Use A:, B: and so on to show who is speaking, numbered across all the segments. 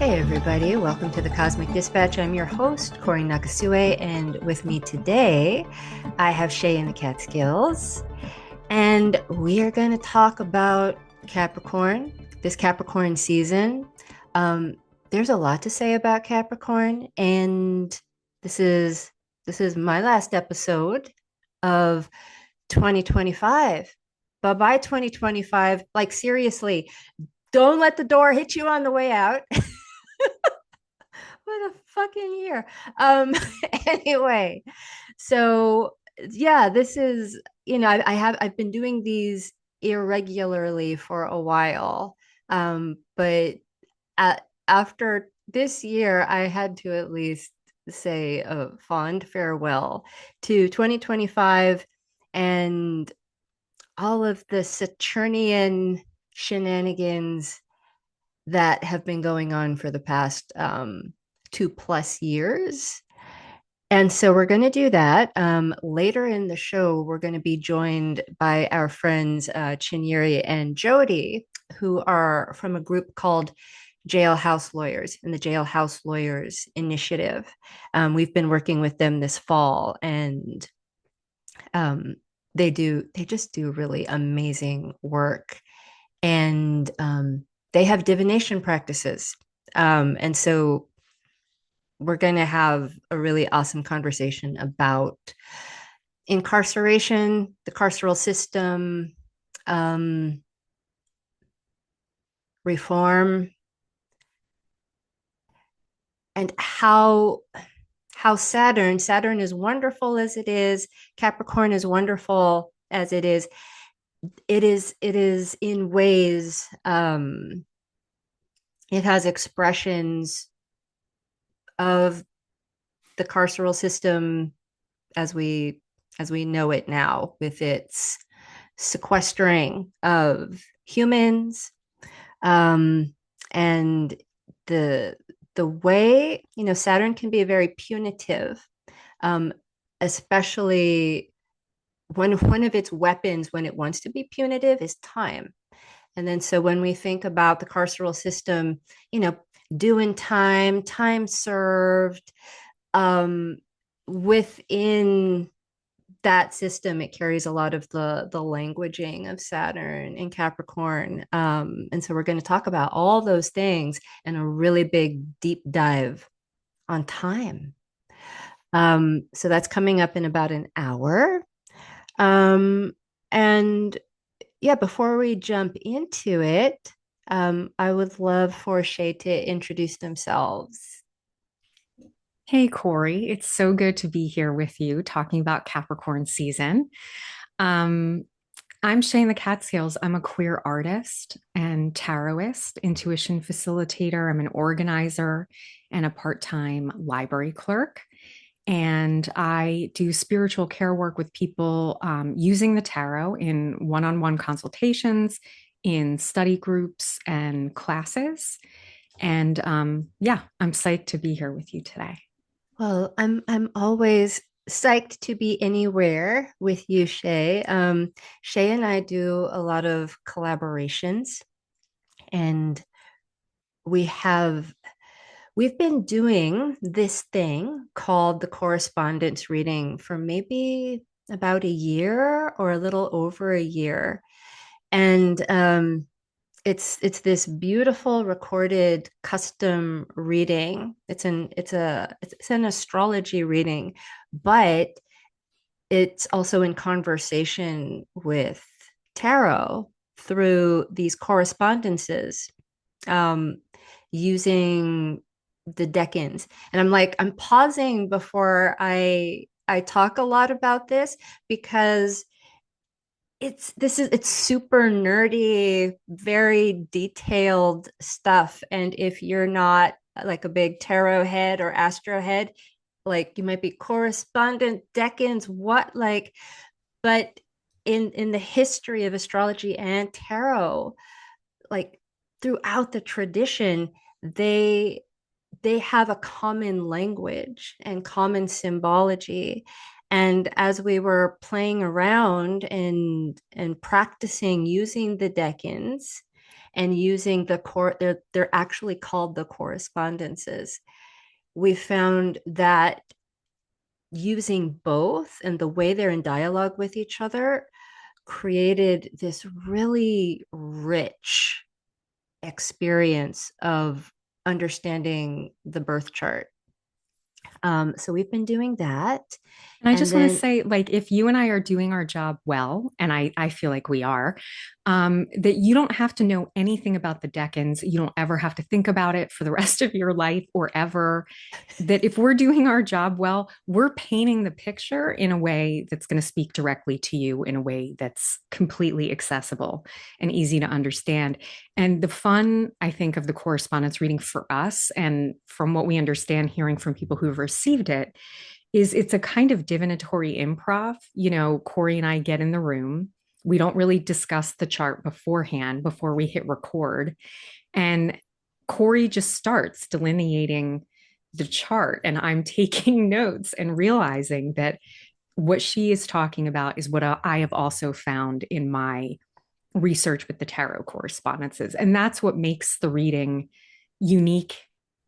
A: Hey everybody, welcome to the Cosmic Dispatch. I'm your host, Cory Nakasue, and with me today, I have Shea in the Catskills, and we are going to talk about Capricorn, this Capricorn season. Um, there's a lot to say about Capricorn, and this is this is my last episode of 2025. Bye-bye 2025. Like seriously, don't let the door hit you on the way out. What a fucking year. Um, anyway, so yeah, this is, I've been doing these irregularly for a while. But after this year, I had to at least say a fond farewell to 2025 and all of the Saturnian shenanigans that have been going on for the past 2+ years. And so we're going to do that. Later in the show, we're going to be joined by our friends Chinyeri and Jody, who are from a group called Jailhouse Lawyers and the Jailhouse Lawyers Initiative. We've been working with them this fall, and um, they just do really amazing work. And they have divination practices. And so we're going to have a really awesome conversation about incarceration, the carceral system, um, reform, and how Saturn is wonderful as it is, Capricorn is wonderful as it is. It is in ways, it has expressions of the carceral system as we know it now, with its sequestering of humans, um, and the way, Saturn can be very punitive, um, especially one of its weapons when it wants to be punitive is time. And then so when we think about the carceral system, you know, doing time served, um, within that system, it carries a lot of the languaging of Saturn and Capricorn. And so we're going to talk about all those things and a really big deep dive on time. So that's coming up in about an hour. Um, and yeah, before we jump into it, I would love for Shay to introduce themselves.
B: Hey, Cory, it's so good to be here with you talking about Capricorn season. Um, I'm Shea in the Catskills. I'm a queer artist and tarotist, intuition facilitator. I'm an organizer and a part-time library clerk. And I do spiritual care work with people using the tarot in one-on-one consultations, in study groups and classes. And yeah, I'm psyched to be here with you today.
A: Well, I'm always psyched to be anywhere with you, Shay. Shay and I do a lot of collaborations, and we have we've been doing this thing called the correspondence reading for maybe about a year or a little over a year. And it's this beautiful recorded custom reading. It's an astrology reading, but it's also in conversation with tarot through these correspondences, um, using the decans. And I'm pausing before I talk a lot about this because it's super nerdy, very detailed stuff. And if you're not like a big tarot head or astro head, like you might be correspondent decans, what like, but in the history of astrology and tarot, like throughout the tradition, they they have a common language and common symbology. And as we were playing around and practicing using the decans, and using the core, they're actually called the correspondences. We found that using both and the way they're in dialogue with each other created this really rich experience of understanding the birth chart. So we've been doing that.
B: And I
A: And
B: just want to
A: then
B: say, like, if you and I are doing our job well, and I feel like we are, that you don't have to know anything about the decans. You don't ever have to think about it for the rest of your life or ever. That if we're doing our job well, we're painting the picture in a way that's going to speak directly to you in a way that's completely accessible and easy to understand. And the fun, I think, of the correspondence reading for us, and from what we understand, hearing from people who've received it, is it's a kind of divinatory improv. You know, Cory and I get in the room. We don't really discuss the chart beforehand before we hit record. And Cory just starts delineating the chart, and I'm taking notes and realizing that what she is talking about is what I have also found in my research with the tarot correspondences. And that's what makes the reading unique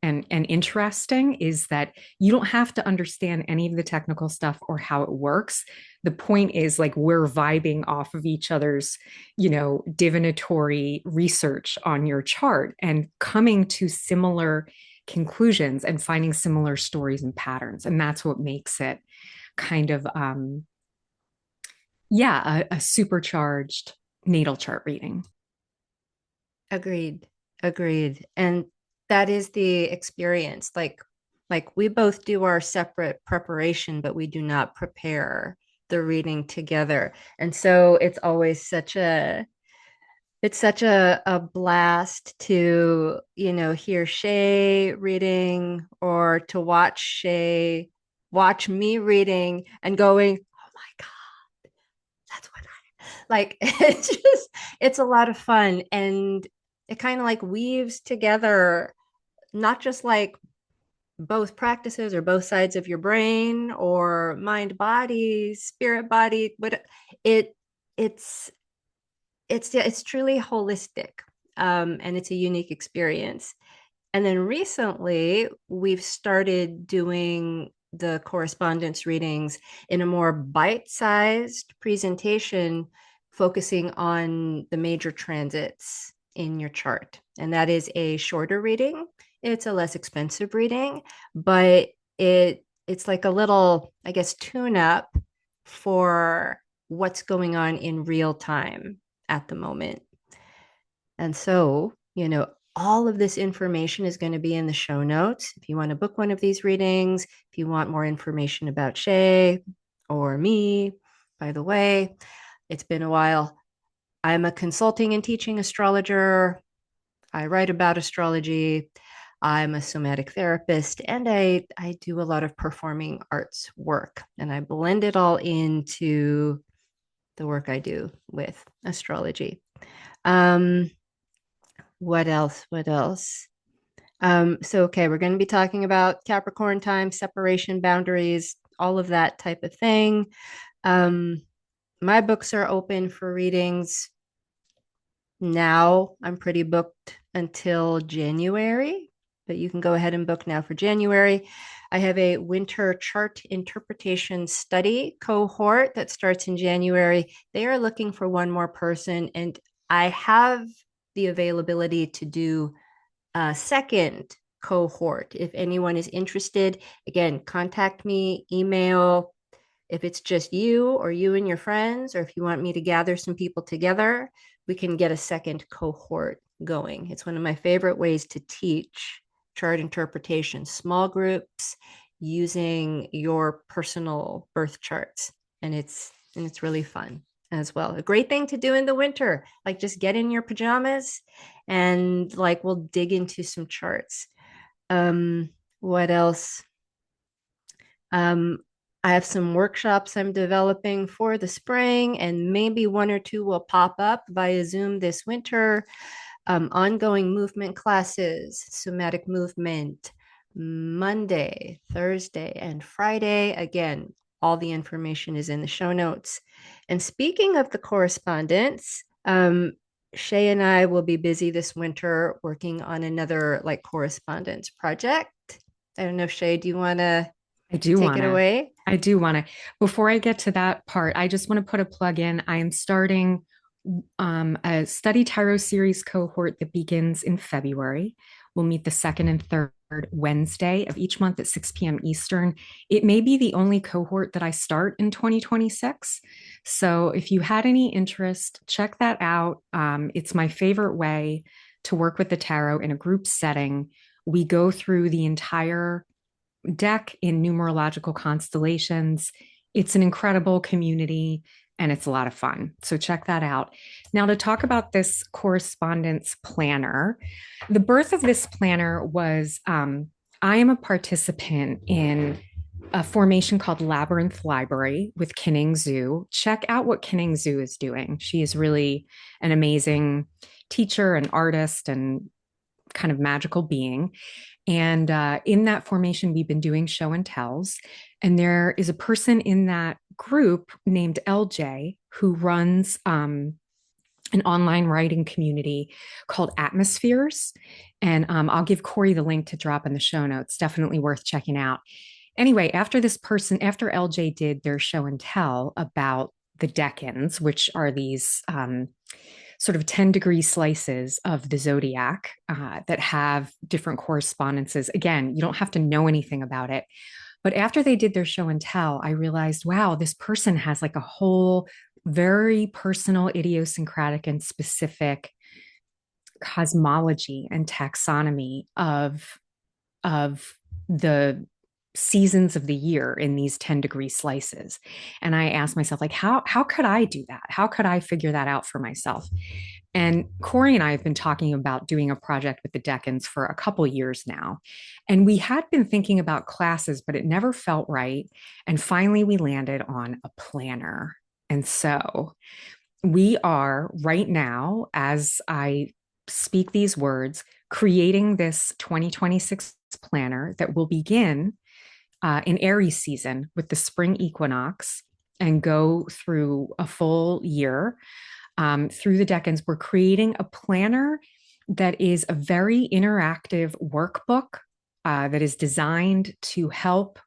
B: and interesting, is that you don't have to understand any of the technical stuff or how it works. The point is, like, we're vibing off of each other's, you know, divinatory research on your chart and coming to similar conclusions and finding similar stories and patterns. And that's what makes it kind of yeah, a supercharged natal chart reading.
A: agreed, agreed. And that is the experience. Like we both do our separate preparation, but we do not prepare the reading together. And so it's such a blast to, you know, hear Shay reading or to watch me reading and going, oh my God, that's what I like. It's a lot of fun. And it kind of like weaves together, not just like both practices or both sides of your brain or mind body, spirit body, but it, it's, it's truly holistic, and it's a unique experience. And then recently, we've started doing the correspondence readings in a more bite-sized presentation, focusing on the major transits in your chart. And that is a shorter reading. It's a less expensive reading, but it's like a little, I guess, tune up for what's going on in real time at the moment. And so, you know, all of this information is going to be in the show notes. If you want to book one of these readings, if you want more information about Shay or me, by the way, it's been a while. I'm a consulting and teaching astrologer. I write about astrology. I'm a somatic therapist, and I do a lot of performing arts work, and I blend it all into the work I do with astrology. Um, what else? What else? So okay, we're going to be talking about Capricorn time, separation, boundaries, all of that type of thing. Um, my books are open for readings now. I'm pretty booked until January, but you can go ahead and book now for January. I have a winter chart interpretation study cohort that starts in January. They are looking for one more person, and I have the availability to do a second cohort. If anyone is interested, again, contact me, email. If it's just you or you and your friends, or if you want me to gather some people together, we can get a second cohort going. It's one of my favorite ways to teach chart interpretation, small groups using your personal birth charts. And it's really fun as well. A great thing to do in the winter, like just get in your pajamas and like we'll dig into some charts. What else? Um, I have some workshops I'm developing for the spring, and maybe one or two will pop up via Zoom this winter. Ongoing movement classes, somatic movement, Monday, Thursday, and Friday. Again, all the information is in the show notes. And speaking of the correspondence, Shay and I will be busy this winter working on another like correspondence project. I don't know if Shay, do you want to
B: I do
A: take
B: want
A: it
B: to.
A: away?
B: I do want to. Before I get to that part, I just want to put a plug in. I am starting a study tarot series cohort that begins in February. We'll meet the second and third Wednesday of each month at 6 p.m. Eastern. It may be the only cohort that I start in 2026. So if you had any interest, check that out. It's my favorite way to work with the tarot in a group setting. We go through the entire deck in numerological constellations. It's an incredible community and it's a lot of fun. So check that out. Now, to talk about this correspondence planner, the birth of this planner was I am a participant in a formation called Labyrinth Library with Kinning Zhu. Check out what Kinning Zhu is doing. She is really an amazing teacher and artist and kind of magical being. And in that formation, we've been doing show and tells. And there is a person in that group named LJ who runs an online writing community called Atmospheres. And I'll give Cory the link to drop in the show notes. Definitely worth checking out. Anyway, after LJ did their show and tell about the decans, which are these sort of 10-degree slices of the zodiac that have different correspondences. Again, you don't have to know anything about it. But after they did their show and tell, I realized, wow, this person has like a whole very personal, idiosyncratic, and specific cosmology and taxonomy of the seasons of the year in these 10-degree slices. And I asked myself, like, how could I do that? How could I figure that out for myself? And Cory and I have been talking about doing a project with the Decans for a couple years now. And we had been thinking about classes, but it never felt right. And finally, we landed on a planner. And so we are right now, as I speak these words, creating this 2026 planner that will begin in Aries season with the spring equinox and go through a full year through the decans. We're creating a planner that is a very interactive workbook that is designed to help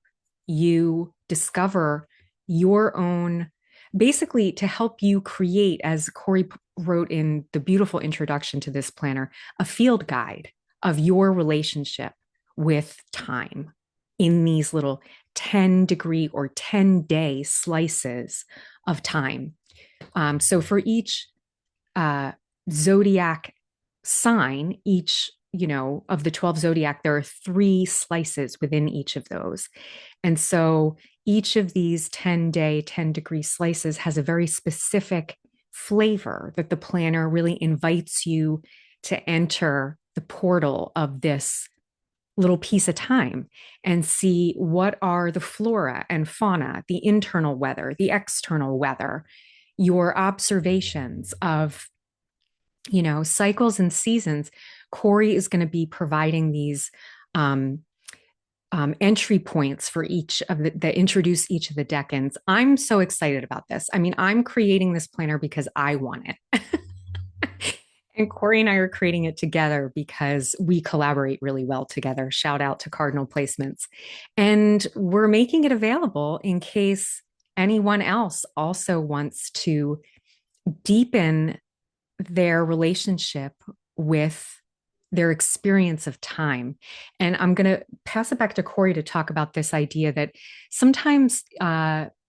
B: you discover your own, basically to help you create, as Cory wrote in the beautiful introduction to this planner, a field guide of your relationship with time in these little 10-degree or 10-day slices of time. So for each zodiac sign, each of the 12 zodiac, there are 3 slices within each of those. And so each of these 10-day, 10-degree slices has a very specific flavor that the planner really invites you to enter the portal of this little piece of time and see what are the flora and fauna, the internal weather, the external weather, your observations of, cycles and seasons. Cory is going to be providing these entry points for each of that introduce each of the decans. I'm so excited about this. I mean, I'm creating this planner because I want it. And Cory and I are creating it together because we collaborate really well together. Shout out to Cardinal Placements. And we're making it available in case anyone else also wants to deepen their relationship with their experience of time. And I'm going to pass it back to Cory to talk about this idea that sometimes,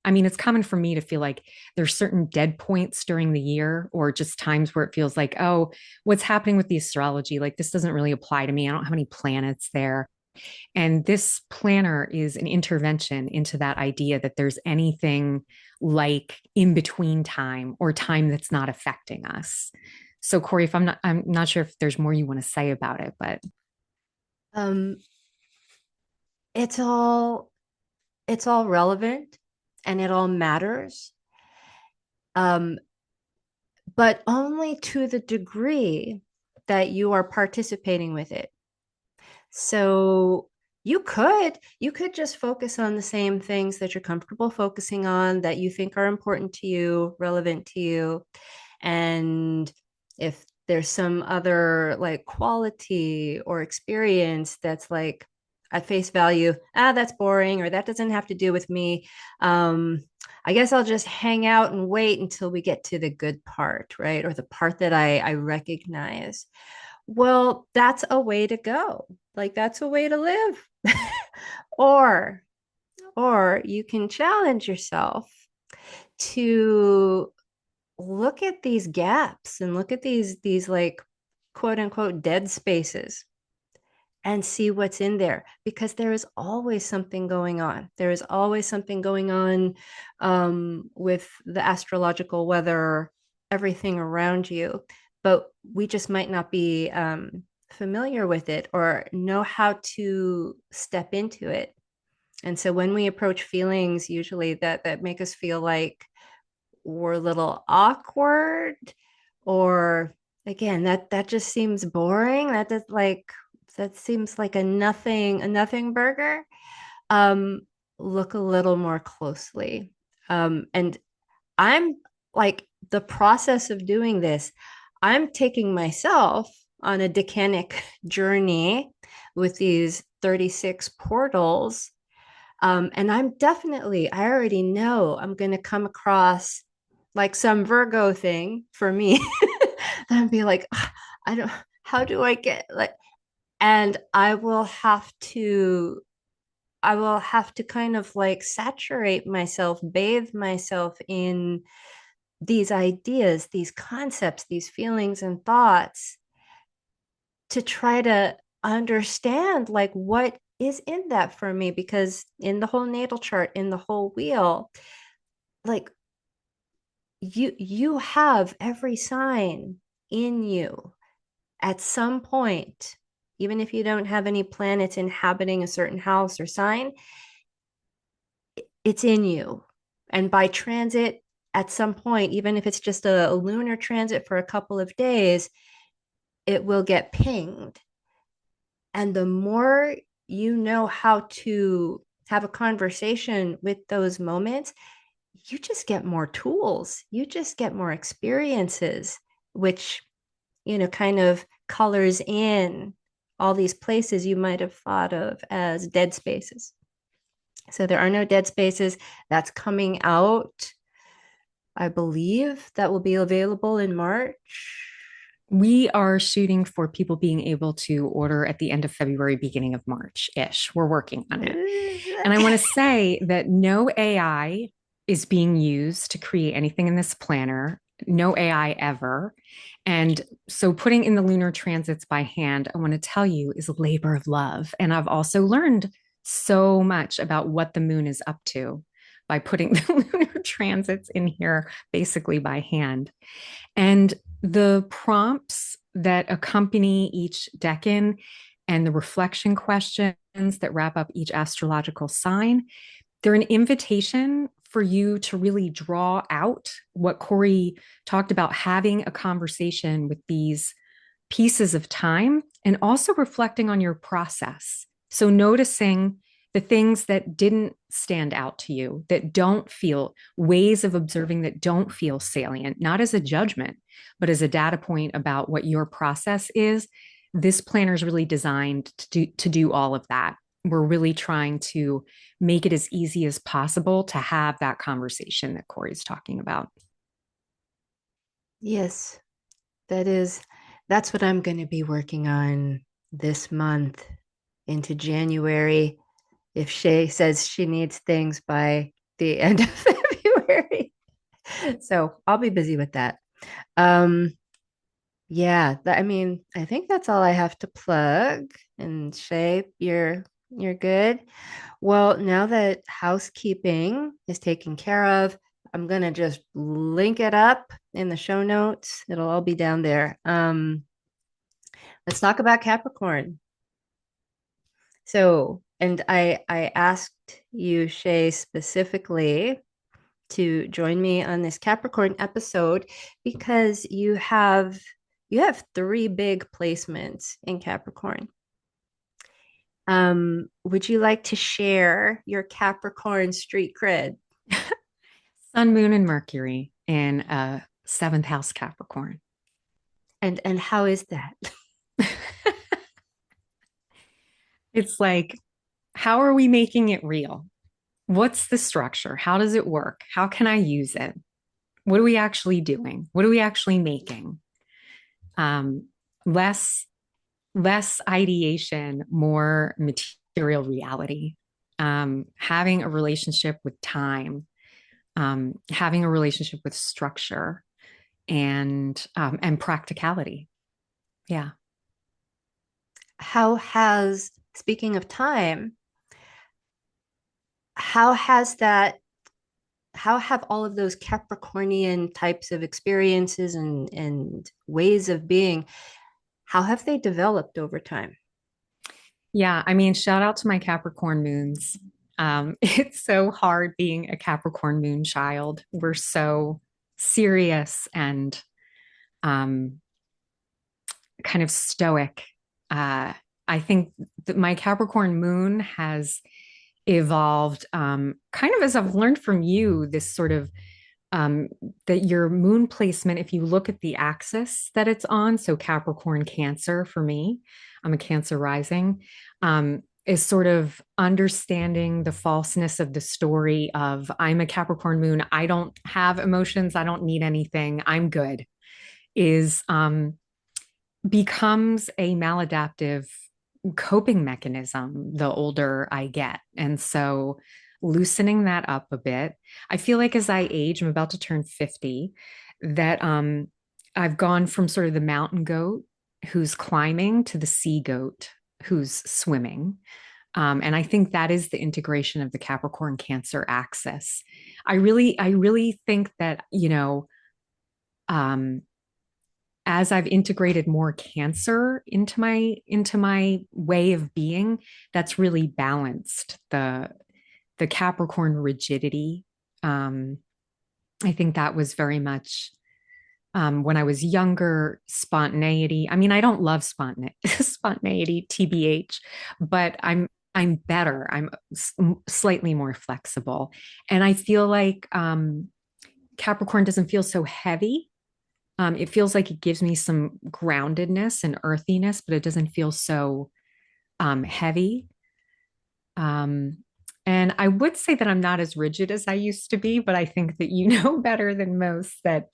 B: it's common for me to feel like there's certain dead points during the year or just times where it feels like, oh, what's happening with the astrology? Like, this doesn't really apply to me. I don't have any planets there. And this planner is an intervention into that idea that there's anything like in between time or time that's not affecting us. So Cory, I'm not sure if there's more you want to say about it, but
A: Um, it's all it's all relevant and it all matters. Um, but only to the degree that you are participating with it. So you could just focus on the same things that you're comfortable focusing on that you think are important to you, relevant to you, and if there's some other like quality or experience that's like at face value, that's boring, or that doesn't have to do with me. I guess I'll just hang out and wait until we get to the good part, right? Or the part that I recognize. Well, that's a way to go. Like that's a way to live. or or you can challenge yourself to look at these gaps and look at these like quote unquote dead spaces and see what's in there, because there is always something going on. There is always something going on with the astrological weather, everything around you, but we just might not be familiar with it or know how to step into it. And so when we approach feelings usually that make us feel like we're a little awkward, or again that just seems boring, that seems like a nothing burger, um look a little more closely. And I'm like, the process of doing this, I'm taking myself on a decanic journey with these 36 portals. And I already know I'm going to come across like some Virgo thing for me. Then be like, I don't, how do I get like, and I will have to kind of like saturate myself, bathe myself in these ideas, these concepts, these feelings and thoughts to try to understand like what is in that for me, because in the whole natal chart, in the whole wheel, like you have every sign in you at some point, even if you don't have any planets inhabiting a certain house or sign, it's in you. And by transit, at some point, even if it's just a lunar transit for a couple of days, it will get pinged. And the more you know how to have a conversation with those moments, you just get more tools, you just get more experiences, which, kind of colors in all these places you might have thought of as dead spaces. So there are no dead spaces. That's coming out, I believe that will be available in March.
B: We are shooting for people being able to order at the end of February, beginning of March ish. We're working on it. And I want to say that no AI is being used to create anything in this planner, no AI ever. And so putting in the lunar transits by hand, I want to tell you, is a labor of love. And I've also learned so much about what the moon is up to by putting the lunar transits in here basically by hand. And the prompts that accompany each decan and the reflection questions that wrap up each astrological sign, they're an invitation for you to really draw out what Cory talked about, having a conversation with these pieces of time and also reflecting on your process. So noticing the things that didn't stand out to you, that don't feel, ways of observing that don't feel salient, not as a judgment, but as a data point about what your process is. This planner is really designed to do all of that. We're really trying to make it as easy as possible to have that conversation that Cory's talking about.
A: Yes, that is, that's what I'm going to be working on this month into January. If Shay says she needs things by the end of February. So I'll be busy with that. Um, yeah, I mean, I think that's all I have to plug. And Shay, you're good. Well, now that housekeeping is taken care of, I'm gonna just link it up in the show notes. It'll all be down there. Let's talk about Capricorn. So, and I asked you, Shay, specifically to join me on this Capricorn episode because you have three big placements in Capricorn. Would you like to share your Capricorn street cred?
B: Sun, Moon, and Mercury in seventh house Capricorn.
A: And how is that?
B: It's like, how are we making it real? What's the structure? How does it work? How can I use it? What are we actually doing? What are we actually making? Um, less less ideation, more material reality. Having a relationship with time, having a relationship with structure, and practicality. Yeah.
A: How has, speaking of time, how has that, how have all of those Capricornian types of experiences and ways of being, how have they developed over time?
B: Yeah. I mean, shout out to my Capricorn moons. It's so hard being a Capricorn moon child. We're so serious and um, kind of stoic. Uh, I think that my Capricorn moon has evolved kind of as I've learned from you, this sort of um, that your moon placement, if you look at the axis that it's on, so Capricorn, Cancer for me, I'm a Cancer rising, is sort of understanding the falseness of the story of I'm a Capricorn moon. I don't have emotions. I don't need anything. I'm good. Is becomes a maladaptive coping mechanism the older I get. And so loosening that up a bit. I feel like as I age, I'm about to turn 50, that I've gone from sort of the mountain goat who's climbing to the sea goat who's swimming. And I think that is the integration of the Capricorn Cancer axis. I really think that, um, as I've integrated more Cancer into my way of being, that's really balanced the Capricorn rigidity. Um, I think that was very much when I was younger, spontaneity. I mean, I don't love spontaneity, TBH, but I'm better. I'm slightly more flexible, and I feel like Capricorn doesn't feel so heavy. It feels like it gives me some groundedness and earthiness, but it doesn't feel so heavy. Um, and I would say that I'm not as rigid as I used to be, but I think that you know better than most that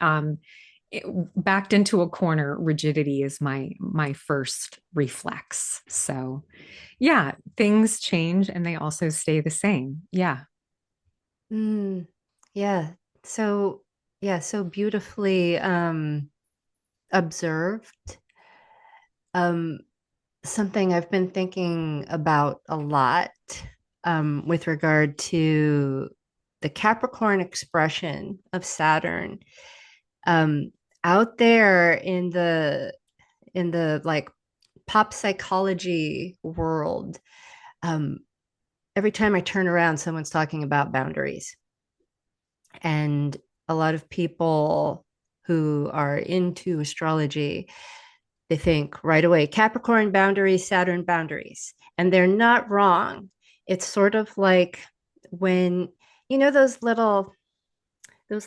B: it, backed into a corner, rigidity is my first reflex. So, yeah, things change and they also stay the same. Yeah.
A: Mm, yeah. So, yeah, so beautifully observed. Um, Something I've been thinking about a lot with regard to the Capricorn expression of Saturn um, out there in the like pop psychology world. Um, every time I turn around, someone's talking about boundaries, and a lot of people who are into astrology, they think right away Capricorn boundaries, Saturn boundaries, and they're not wrong. It's sort of like when you know those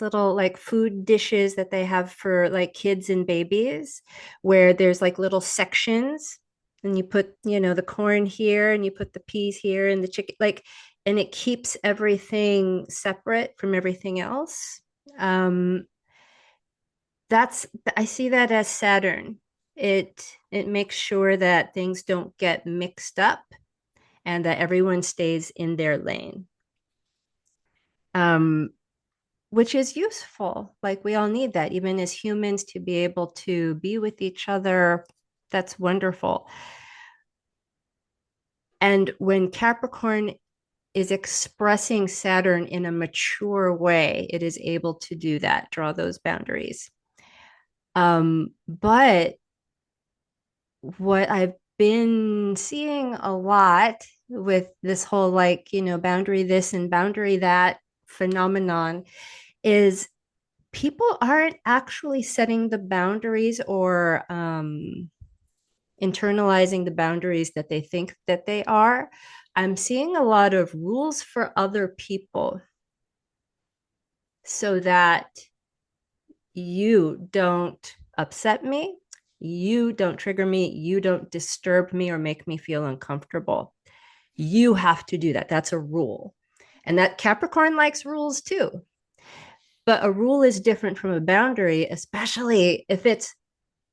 A: little like food dishes that they have for like kids and babies where there's like little sections and you put, you know, the corn here and you put the peas here and the chicken like and it keeps everything separate from everything else. Um that's I see that as Saturn. It makes sure that things don't get mixed up and that everyone stays in their lane. Um which is useful. Like we all need that, even as humans, to be able to be with each other. That's wonderful. And when Capricorn is expressing Saturn in a mature way, it is able to do that, draw those boundaries. But what I've been seeing a lot with this whole like, you know, boundary this and boundary that phenomenon is people aren't actually setting the boundaries or internalizing the boundaries that they think that they are. I'm seeing a lot of rules for other people so that you don't upset me, You don't trigger me. You don't disturb me or make me feel uncomfortable. You have to do that. That's a rule. And that Capricorn likes rules too. But a rule is different from a boundary, especially if it's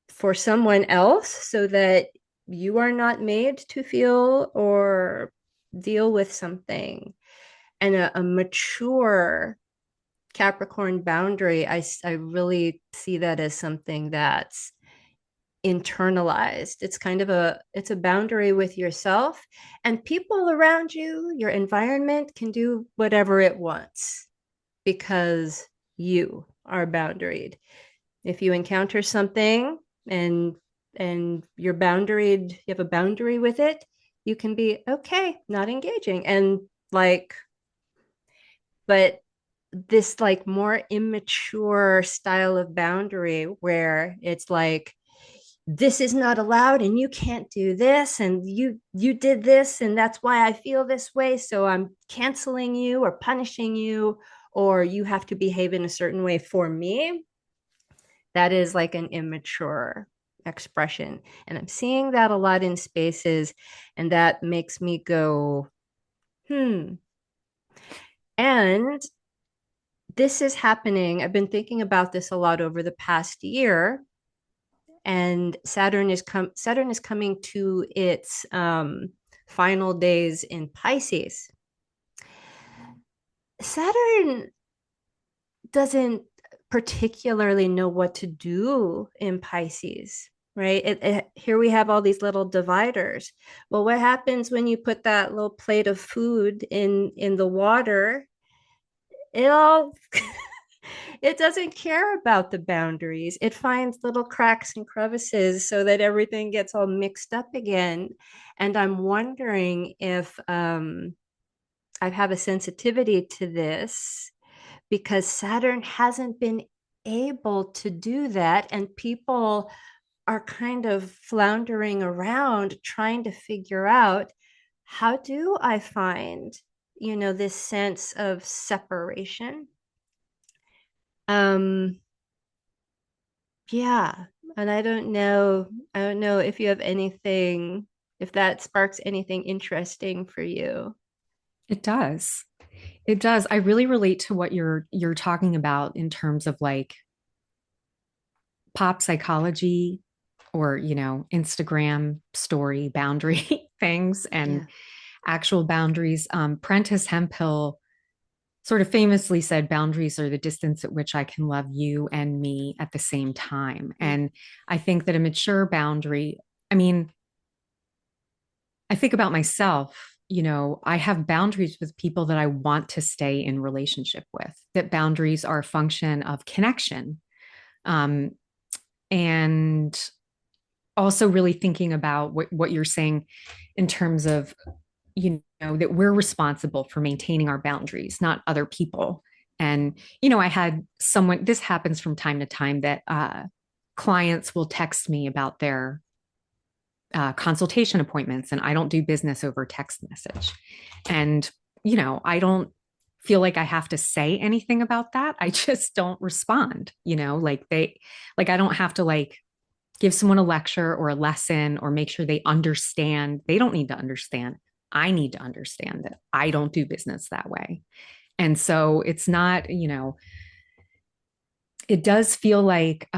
A: for someone else, so that you are not made to feel or deal with something. And a mature Capricorn boundary, I really see that as something that's internalized. It's kind of it's a boundary with yourself, and people around you, your environment can do whatever it wants because you are boundaried. If you encounter something and you're boundaried, you have a boundary with it, you can be okay, not engaging. And like, but this like more immature style of boundary where it's like, this is not allowed and you can't do this and you did this and that's why I feel this way, so I'm canceling you or punishing you, or you have to behave in a certain way for me. That is like an immature expression, and I'm seeing that a lot in spaces, and that makes me go, and this is happening. I've been thinking about this a lot over the past year, and Saturn is coming to its final days in Pisces. Saturn doesn't particularly know what to do in Pisces, right? Here we have all these little dividers. Well, what happens when you put that little plate of food in the water? It all it doesn't care about the boundaries. It finds little cracks and crevices so that everything gets all mixed up again. And I'm wondering if I have a sensitivity to this because Saturn hasn't been able to do that. And people are kind of floundering around trying to figure out, how do I find, this sense of separation? Um, yeah. And I don't know if you have anything, if that sparks anything interesting for you.
B: It does. It does. I really relate to what you're talking about in terms of like pop psychology or, Instagram story boundary things
A: Yeah.
B: and actual boundaries. Prentice Hemphill sort of famously said, boundaries are the distance at which I can love you and me at the same time.
A: Mm.
B: And I think that a mature boundary, I mean, I think about myself, I have boundaries with people that I want to stay in relationship with, that boundaries are a function of connection. Um, and also really thinking about what you're saying in terms of, that we're responsible for maintaining our boundaries, not other people. And, I had someone, this happens from time to time, that clients will text me about their consultation appointments, and I don't do business over text message. And, I don't feel like I have to say anything about that. I just don't respond, like I don't have to like give someone a lecture or a lesson or make sure they understand. They don't need to understand. I need to understand that I don't do business that way. And so it's not, it does feel like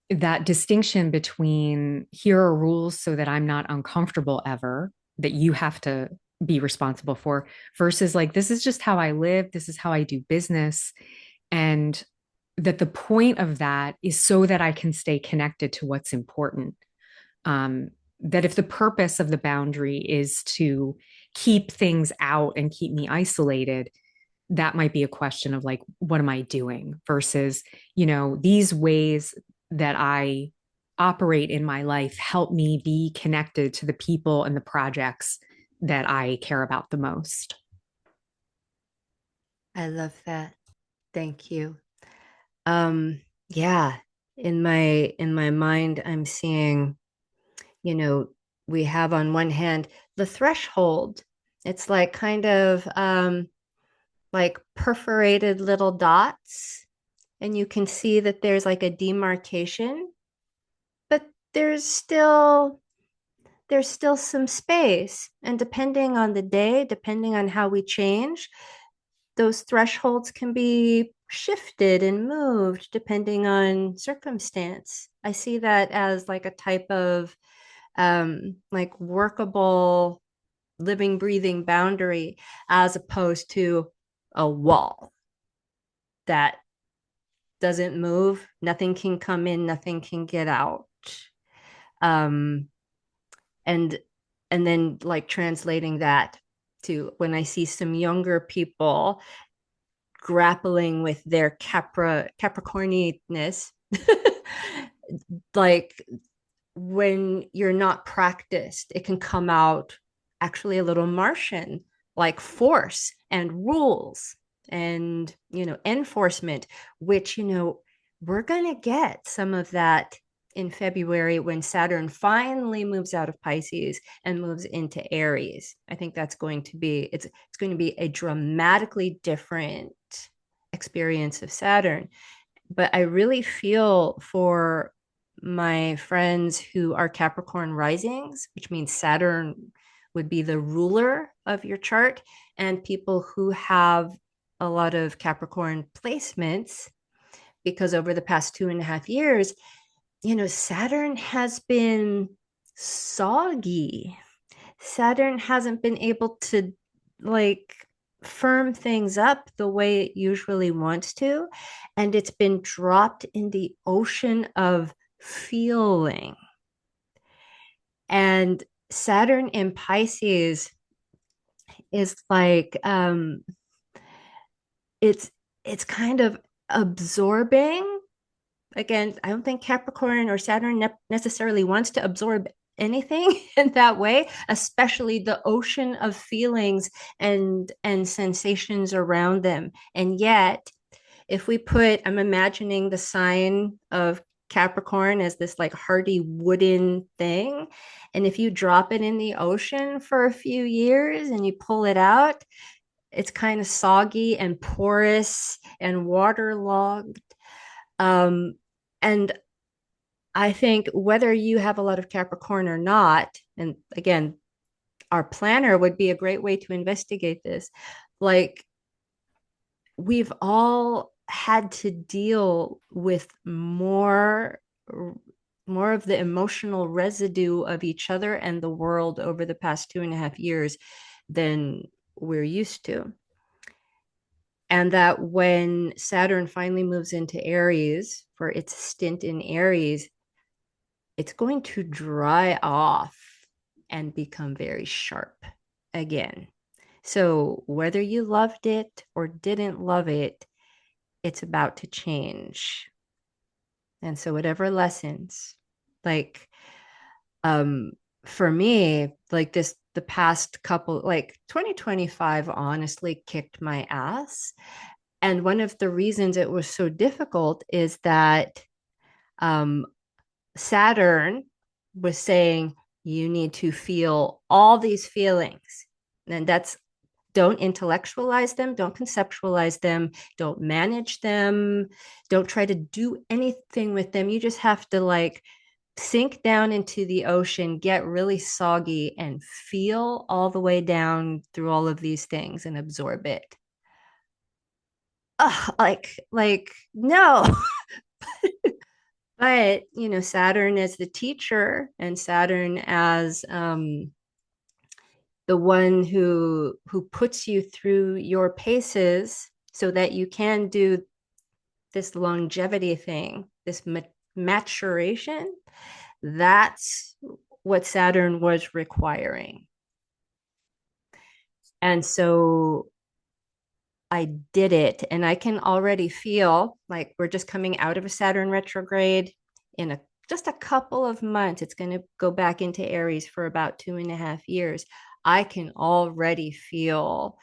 B: that distinction between here are rules so that I'm not uncomfortable ever, that you have to be responsible for, versus like, this is just how I live, this is how I do business. And that the point of that is so that I can stay connected to what's important. Um, that if the purpose of the boundary is to keep things out and keep me isolated, that might be a question of like, what am I doing versus, these ways that I operate in my life help me be connected to the people and the projects that I care about the most.
A: I love that. Thank you. Yeah, in my mind, I'm seeing, you know, we have on one hand the threshold. It's like kind of like perforated little dots, and you can see that there's like a demarcation. there's still there's still some space. And depending on the day, depending on how we change, those thresholds can be shifted and moved depending on circumstance. I see that as like a type of like workable living, breathing boundary as opposed to a wall that doesn't move. Nothing can come in, nothing can get out. Um, and and then like translating that to when I see some younger people grappling with their Capricorniness, like when you're not practiced, it can come out actually a little Martian, like force and rules and, enforcement, which, we're going to get some of that in February when Saturn finally moves out of Pisces and moves into Aries. I think that's going to be it's going to be a dramatically different experience of Saturn. But I really feel for my friends who are Capricorn risings, which means Saturn would be the ruler of your chart, and people who have a lot of Capricorn placements, because over the past 2.5 years, Saturn has been soggy. Saturn hasn't been able to like firm things up the way it usually wants to. And it's been dropped in the ocean of feeling. And Saturn in Pisces is like it's kind of absorbing. Again, I don't think Capricorn or Saturn necessarily wants to absorb anything in that way, especially the ocean of feelings and sensations around them. And yet, if we put, I'm imagining the sign of Capricorn as this like hardy wooden thing. And if you drop it in the ocean for a few years and you pull it out, it's kind of soggy and porous and waterlogged. Um, and I think whether you have a lot of Capricorn or not, and again, our planner would be a great way to investigate this. Like, we've all had to deal with more of the emotional residue of each other and the world over the past 2.5 years than we're used to. And that when Saturn finally moves into Aries for its stint in Aries, it's going to dry off and become very sharp again. So, whether you loved it or didn't love it, it's about to change. And so, whatever lessons, like, um, for me, like the past couple, like 2025 honestly kicked my ass. And one of the reasons it was so difficult is that um, Saturn was saying you need to feel all these feelings. And that's don't intellectualize them, don't conceptualize them, don't manage them, don't try to do anything with them. You just have to like sink down into the ocean, get really soggy, and feel all the way down through all of these things and absorb it. Like no. But Saturn as the teacher and Saturn as the one who puts you through your paces so that you can do this longevity thing, this maturation. That's what Saturn was requiring. And so I did it, and I can already feel like we're just coming out of a Saturn retrograde in just a couple of months. It's going to go back into Aries for about 2.5 years. I can already feel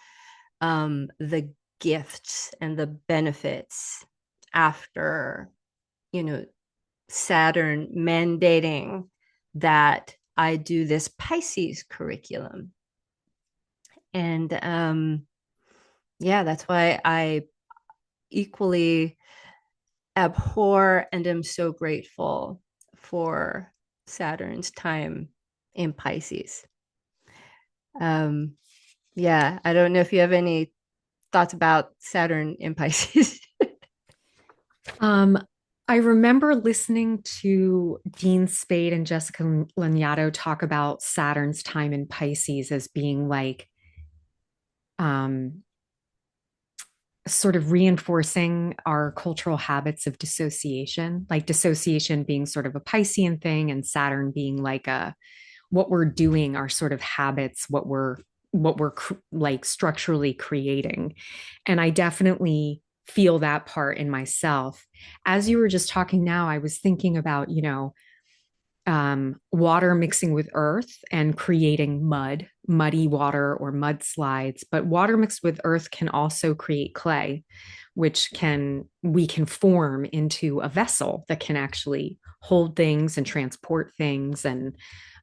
A: the gifts and the benefits after, you know, Saturn mandating that I do this Pisces curriculum. And yeah, that's why I equally abhor and am so grateful for Saturn's time in Pisces. Um, yeah, I don't know if you have any thoughts about Saturn in Pisces.
B: Um, I remember listening to Dean Spade and Jessica Lanyadoo talk about Saturn's time in Pisces as being like um, sort of reinforcing our cultural habits of dissociation, like dissociation being sort of a Piscean thing, and Saturn being like a what we're doing, our sort of habits, what we're like structurally creating. And I definitely feel that part in myself. As you were just talking now, I was thinking about, water mixing with earth and creating muddy water or mudslides. But water mixed with earth can also create clay, which we can form into a vessel that can actually hold things and transport things and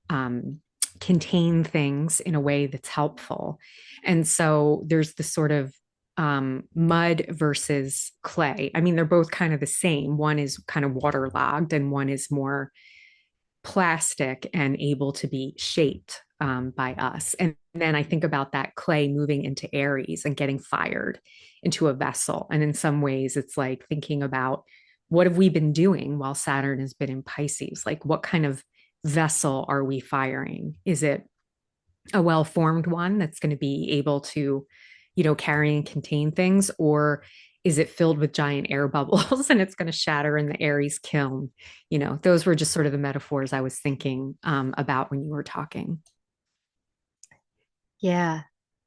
B: um, contain things in a way that's helpful. And so there's this sort of mud versus clay. I mean, they're both kind of the same. One is kind of waterlogged, and one is more plastic and able to be shaped by us. And then I think about that clay moving into Aries and getting fired into a vessel. And in some ways, it's like thinking about what have we been doing while Saturn has been in Pisces? Like, what kind of vessel are we firing? Is it a well formed one that's going to be able to, carry and contain things? Or is it filled with giant air bubbles and it's going to shatter in the Aries kiln? Those were just sort of the metaphors I was thinking about when you were talking.
A: Yeah.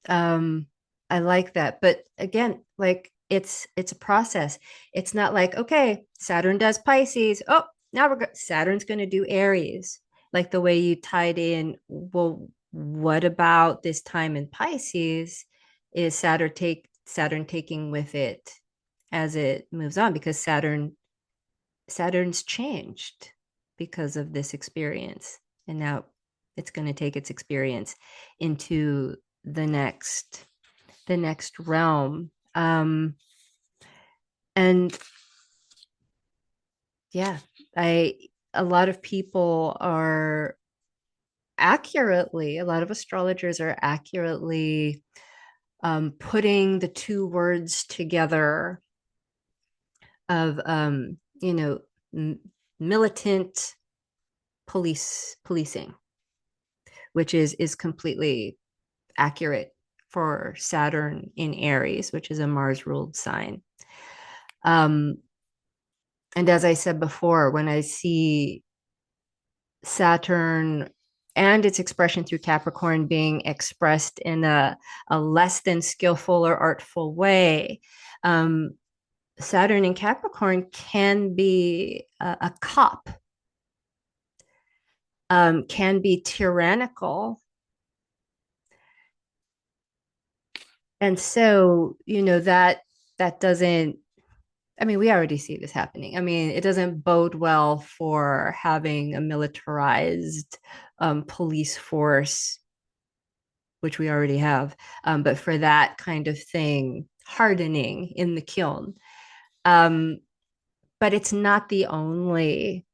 A: Um, I like that. But again, like it's a process. It's not like, okay, Saturn does Pisces. Oh, now Saturn's going to do Aries. Like the way you tied in, well, what about this time in Pisces? Is Saturn taking with it as it moves on because Saturn's changed because of this experience. And now it's going to take its experience into the next realm. And yeah, I a lot of people are a lot of astrologers are accurately putting the two words together of m- militant policing, which is completely accurate for Saturn in Aries, which is a Mars ruled sign. Um, and as I said before, when I see Saturn and its expression through Capricorn being expressed in a less than skillful or artful way, um, Saturn in Capricorn can be a cop, can be tyrannical. And so, that doesn't, I mean, we already see this happening. I mean, it doesn't bode well for having a militarized police force, which we already have, but for that kind of thing hardening in the kiln. Um, but it's not the only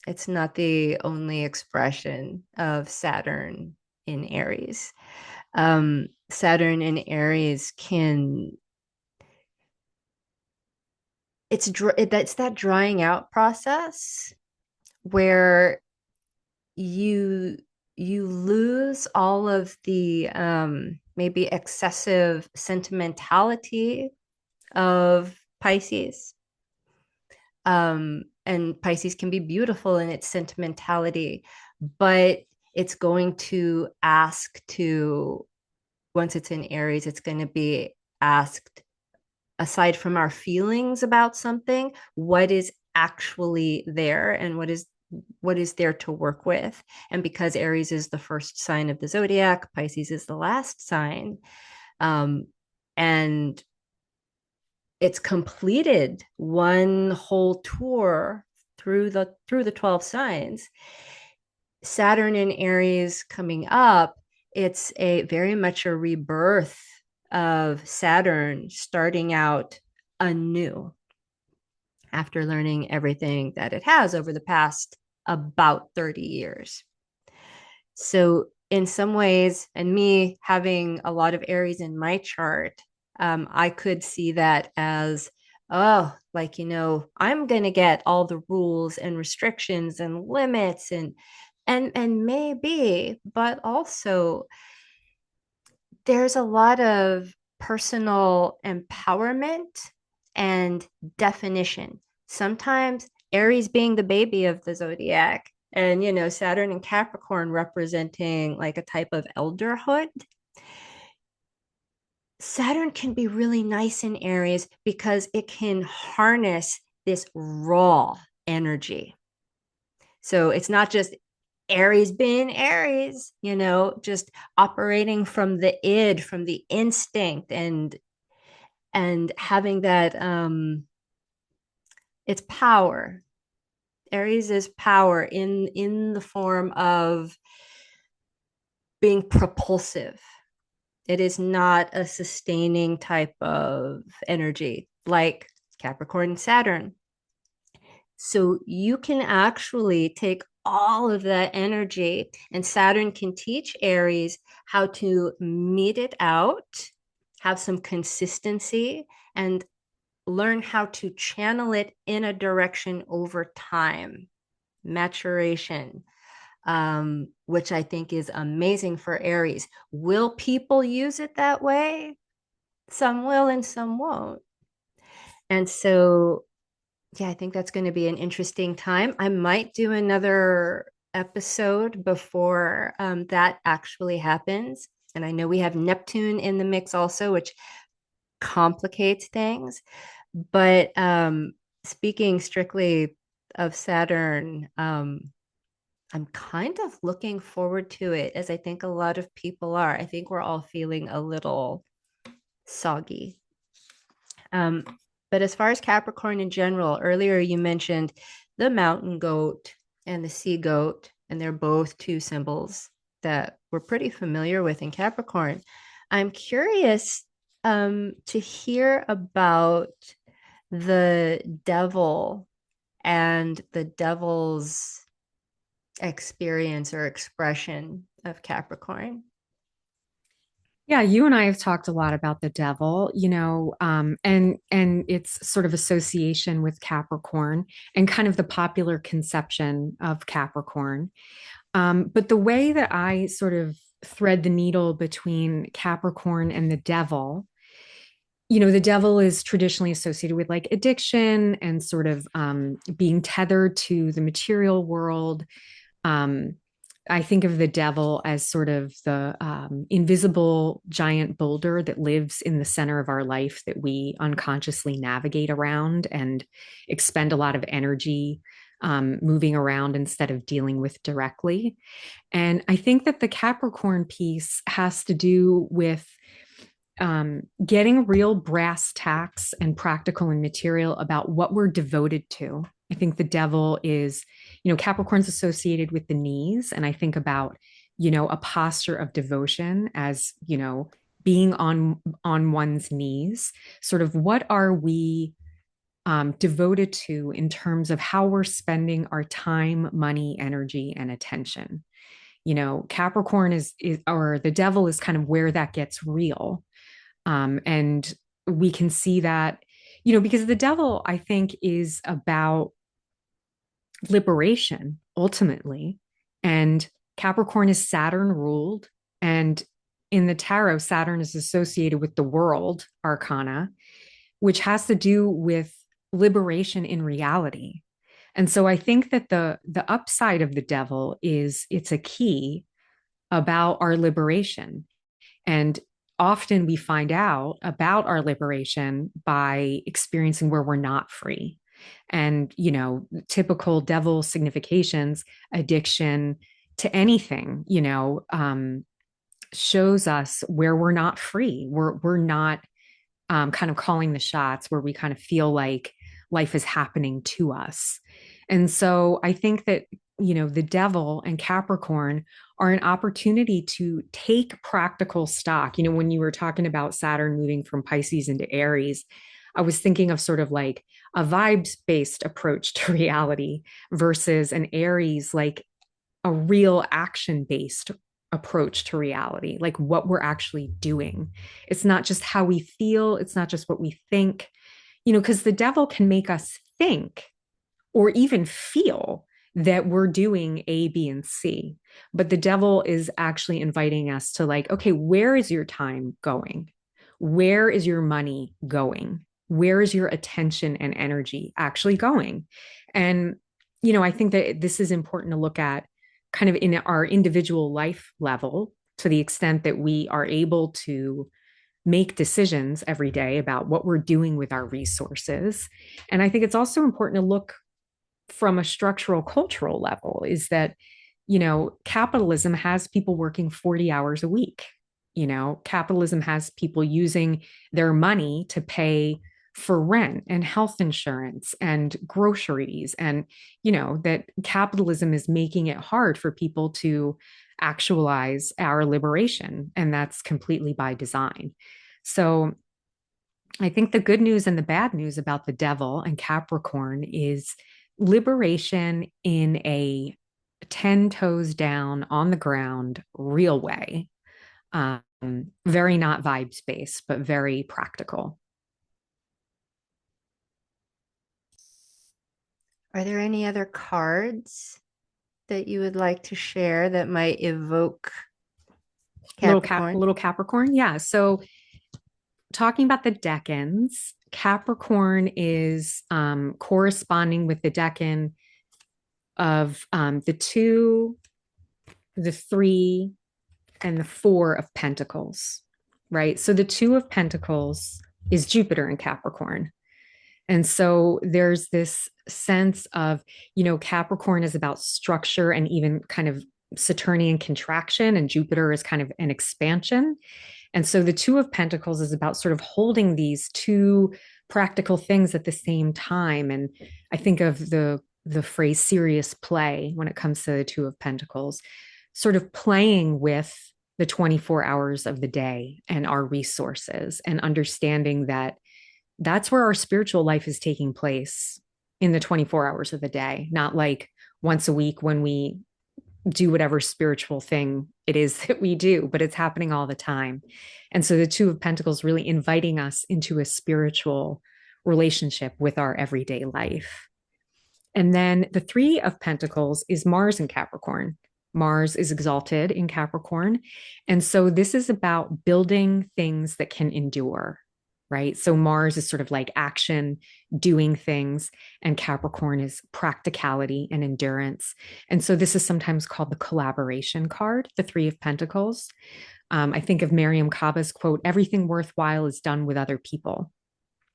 A: expression of Saturn in Aries. Saturn in Aries can it's that drying out process where you you lose all of the maybe excessive sentimentality of Pisces. And Pisces can be beautiful in its sentimentality, but it's going to ask to once it's in Aries, it's going to be asked, aside from our feelings about something, what is actually there and what is there to work with. And because Aries is the first sign of the zodiac, Pisces is the last sign, and it's completed one whole tour through the 12 signs. Saturn in Aries coming up, it's a very much a rebirth of Saturn starting out anew after learning everything that it has over the past about 30 years. So, in some ways, and me having a lot of Aries in my chart, I could see that as, oh, like, I'm going to get all the rules and restrictions and limits and maybe, but also there's a lot of personal empowerment and definition. Sometimes Aries being the baby of the zodiac, and Saturn and Capricorn representing like a type of elderhood. Saturn can be really nice in Aries because it can harness this raw energy. So it's not just Aries being Aries, just operating from the id, from the instinct, and having that it's power. Aries is power in the form of being propulsive. It is not a sustaining type of energy like Capricorn and Saturn. So you can actually take all of that energy, and Saturn can teach Aries how to meet it out, have some consistency, and learn how to channel it in a direction over time. Maturation, which I think is amazing for Aries. Will people use it that way? Some will and some won't. And so yeah, I think that's going to be an interesting time. I might do another episode before that actually happens. And I know we have Neptune in the mix also, which complicates things. But speaking strictly of Saturn, I'm kind of looking forward to it, as I think a lot of people are. I think we're all feeling a little soggy. Um, but as far as Capricorn in general, earlier you mentioned the mountain goat and the sea goat, and they're both two symbols that we're pretty familiar with in Capricorn. I'm curious to hear about the devil and the devil's experience or expression of Capricorn.
B: Yeah, you and I have talked a lot about the devil, and its sort of association with Capricorn and kind of the popular conception of Capricorn. But the way that I sort of thread the needle between Capricorn and the devil, the devil is traditionally associated with like addiction and sort of being tethered to the material world. Um, I think of the devil as sort of the invisible giant boulder that lives in the center of our life that we unconsciously navigate around and expend a lot of energy moving around instead of dealing with directly. And I think that the Capricorn piece has to do with getting real brass tacks and practical and material about what we're devoted to. I think the devil is, Capricorn's associated with the knees. And I think about, a posture of devotion as, being on one's knees. Sort of what are we devoted to in terms of how we're spending our time, money, energy, and attention? Capricorn is or the devil is kind of where that gets real. And we can see that, because the devil, I think, is about liberation ultimately. And Capricorn is Saturn ruled. And in the tarot, Saturn is associated with the world arcana, which has to do with liberation in reality. And so I think that the upside of the devil is it's a key about our liberation. And often we find out about our liberation by experiencing where we're not free. And, typical devil significations, addiction to anything, shows us where we're not free. We're not kind of calling the shots where we kind of feel like life is happening to us. And so I think that, the devil and Capricorn are an opportunity to take practical stock. When you were talking about Saturn moving from Pisces into Aries, I was thinking of sort of like a vibes based approach to reality versus an Aries, like a real action based approach to reality, like what we're actually doing. It's not just how we feel, it's not just what we think, because the devil can make us think or even feel that we're doing A, B, and C. But the devil is actually inviting us to, like, okay, where is your time going? Where is your money going? Where is your attention and energy actually going? And, I think that this is important to look at kind of in our individual life level to the extent that we are able to make decisions every day about what we're doing with our resources. And I think it's also important to look from a structural cultural level is that, capitalism has people working 40 hours a week. Capitalism has people using their money to pay for rent and health insurance and groceries. And, that capitalism is making it hard for people to actualize our liberation. And that's completely by design. So I think the good news and the bad news about the devil and Capricorn is liberation in a 10 toes down on the ground, real way. Um, Very not vibes based, but very practical.
A: Are there any other cards that you would like to share that might evoke Capricorn?
B: Little Capricorn. Yeah. So talking about the decans, Capricorn is corresponding with the decan of the 2, the 3, and the 4 of Pentacles, right? So the 2 of Pentacles is Jupiter in Capricorn. And so there's this sense of, Capricorn is about structure and even kind of Saturnian contraction, and Jupiter is kind of an expansion. And so the 2 of Pentacles is about sort of holding these two practical things at the same time. And I think of the phrase serious play when it comes to the 2 of Pentacles, sort of playing with the 24 hours of the day and our resources and understanding that that's where our spiritual life is taking place in the 24 hours of the day, not like once a week when we do whatever spiritual thing it is that we do, but it's happening all the time. And so the 2 of Pentacles really inviting us into a spiritual relationship with our everyday life. And then the 3 of Pentacles is Mars in Capricorn. Mars is exalted in Capricorn. And so this is about building things that can endure, right? So Mars is sort of like action, doing things, and Capricorn is practicality and endurance. And so this is sometimes called the collaboration card, the 3 of Pentacles. I think of Miriam Kaba's quote, everything worthwhile is done with other people.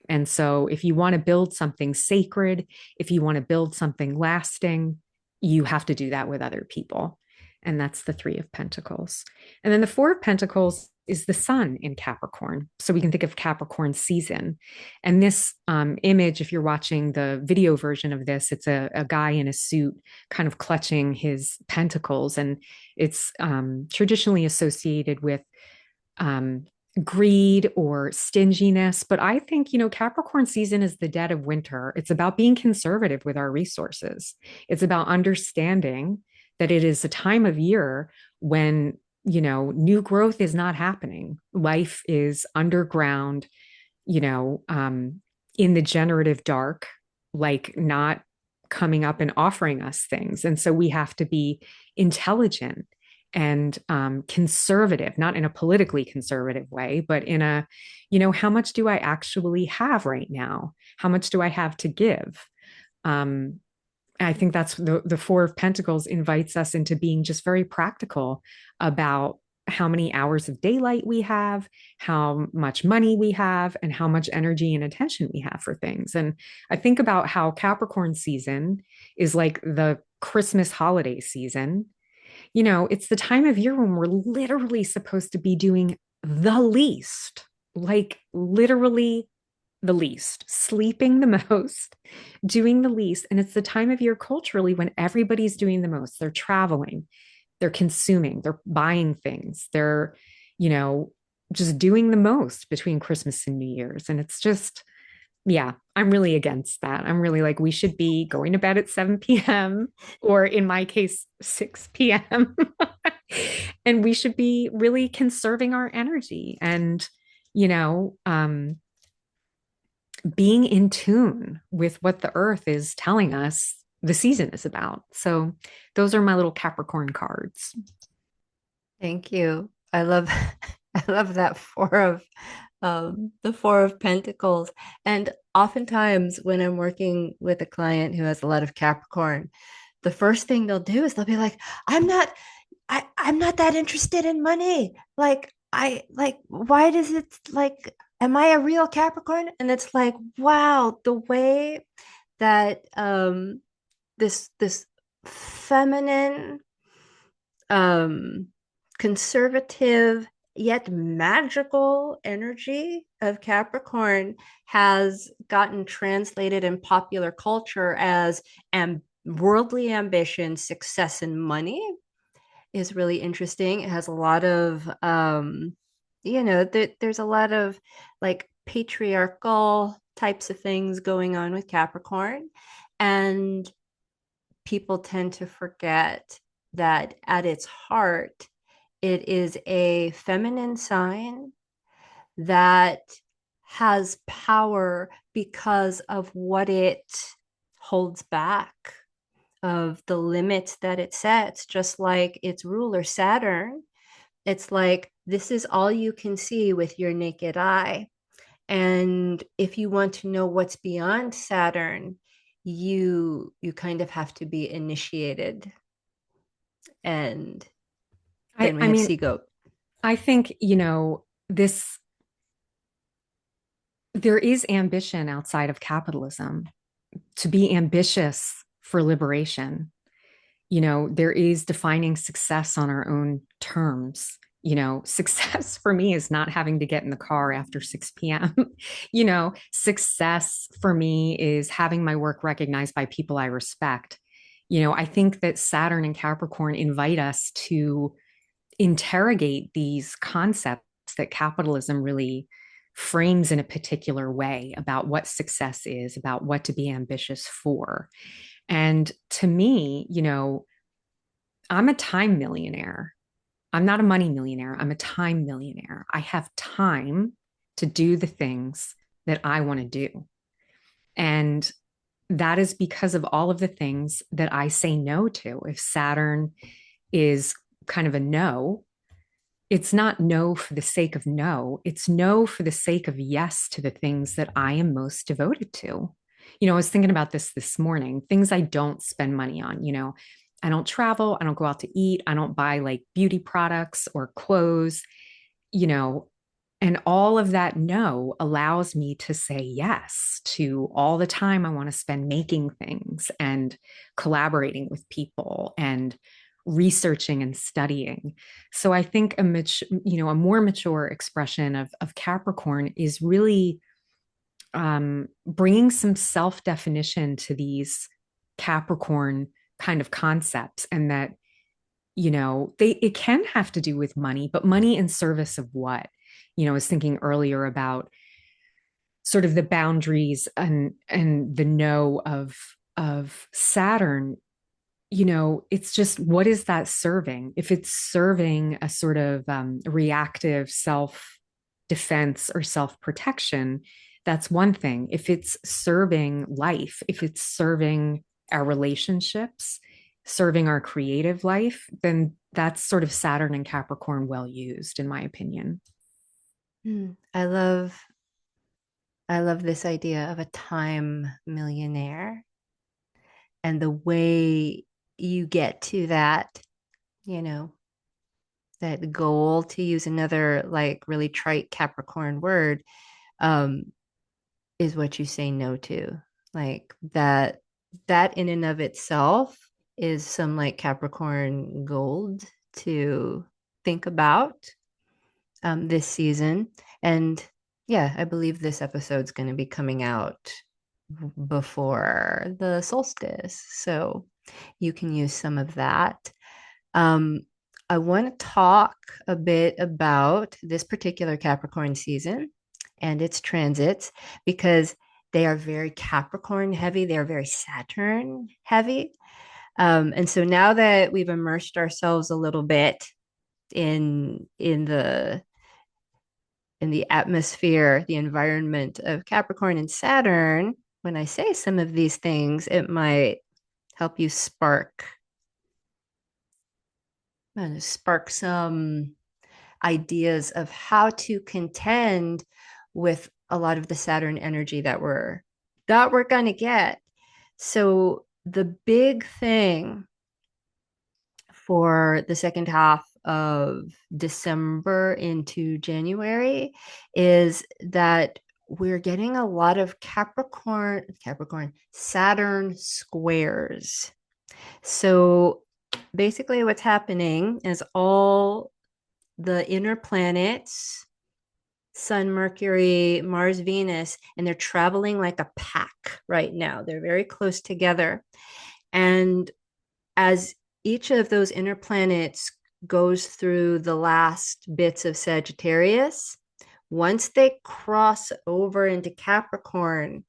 B: And so if you want to build something sacred, if you want to build something lasting, you have to do that with other people. And that's the 3 of Pentacles. And then the 4 of Pentacles is the sun in Capricorn. So we can think of Capricorn season. And this image, if you're watching the video version of this, it's a guy in a suit kind of clutching his pentacles. And it's traditionally associated with greed or stinginess. But I think, Capricorn season is the dead of winter. It's about being conservative with our resources. It's about understanding that it is a time of year when, new growth is not happening. Life is underground, in the generative dark, like not coming up and offering us things. And so we have to be intelligent and conservative, not in a politically conservative way, but in a, how much do I actually have right now? How much do I have to give? I think that's the 4 of Pentacles invites us into being just very practical about how many hours of daylight we have, how much money we have, and how much energy and attention we have for things. And I think about how Capricorn season is like the Christmas holiday season. It's the time of year when we're literally supposed to be doing the least, like literally the least, sleeping the most, doing the least. And it's the time of year culturally when everybody's doing the most. They're traveling, they're consuming, they're buying things, they're, just doing the most between Christmas and New Year's. And it's just, Yeah, I'm really against that. I'm really like, we should be going to bed at 7 p.m. or in my case, 6 p.m. And we should be really conserving our energy and, you know, being in tune with what the earth is telling us the season is about. So those are my little Capricorn cards.
A: Thank you. I love I love that four of the Four of Pentacles. And oftentimes when I'm working with a client who has a lot of Capricorn, the first thing they'll do is they'll be like, I'm not that interested in money. Like why does it like am I a real Capricorn? And it's like, wow, the way that this feminine um conservative yet magical energy of Capricorn has gotten translated in popular culture as worldly ambition, success, and money is really interesting. It has a lot of, there's a lot of like patriarchal types of things going on with Capricorn. And people tend to forget that at its heart, it is a feminine sign that has power because of what it holds back, of the limits that it sets, just like its ruler, Saturn. It's like, this is all you can see with your naked eye. And if you want to know what's beyond Saturn, you kind of have to be initiated. And
B: I,
A: then we
B: I
A: have
B: mean,
A: Sea Goat.
B: I think, this, there is ambition outside of capitalism to be ambitious for liberation. There is defining success on our own terms. Success for me is not having to get in the car after 6 p.m. Success for me is having my work recognized by people I respect. I think that Saturn and Capricorn invite us to interrogate these concepts that capitalism really frames in a particular way about what success is, about what to be ambitious for. And to me, I'm a time millionaire. I'm not a money millionaire. I'm a time millionaire. I have time to do the things that I want to do. And that is because of all of the things that I say no to. If Saturn is kind of a no, it's not no for the sake of no. It's no for the sake of yes to the things that I am most devoted to. I was thinking about this morning, things I don't spend money on. I don't travel, I don't go out to eat, I don't buy like beauty products or clothes, you know, and all of that no allows me to say yes to all the time I want to spend making things and collaborating with people and researching and studying. So I think a more mature expression of Capricorn is really bringing some self definition to these Capricorn kind of concepts, and that it can have to do with money, but money in service of what? I was thinking earlier about sort of the boundaries and the no of Saturn. It's just, what is that serving? If it's serving a sort of reactive self defense or self protection, that's one thing. If it's serving life, if it's serving our relationships, serving our creative life, then that's sort of Saturn and Capricorn well used, in my opinion.
A: I love this idea of a time millionaire and the way you get to that, you know, that goal, to use another like really trite Capricorn word, um, is what you say no to. Like that in and of itself is some like Capricorn gold to think about this season. And yeah, I believe this episode's going to be coming out before the solstice. So you can use some of that. Um, I want to talk a bit about this particular Capricorn season and its transits, because They are very Capricorn heavy. They are very Saturn heavy. And so now that we've immersed ourselves a little bit in the atmosphere, the environment of Capricorn and Saturn, when I say some of these things, it might help you spark some ideas of how to contend with a lot of the Saturn energy that we're going to get. So the big thing for the second half of December into January is that we're getting a lot of Capricorn Saturn squares. So basically what's happening is all the inner planets, Sun, Mercury, Mars, Venus, and they're traveling like a pack right now. They're very close together. And as each of those inner planets goes through the last bits of Sagittarius, once they cross over into Capricorn,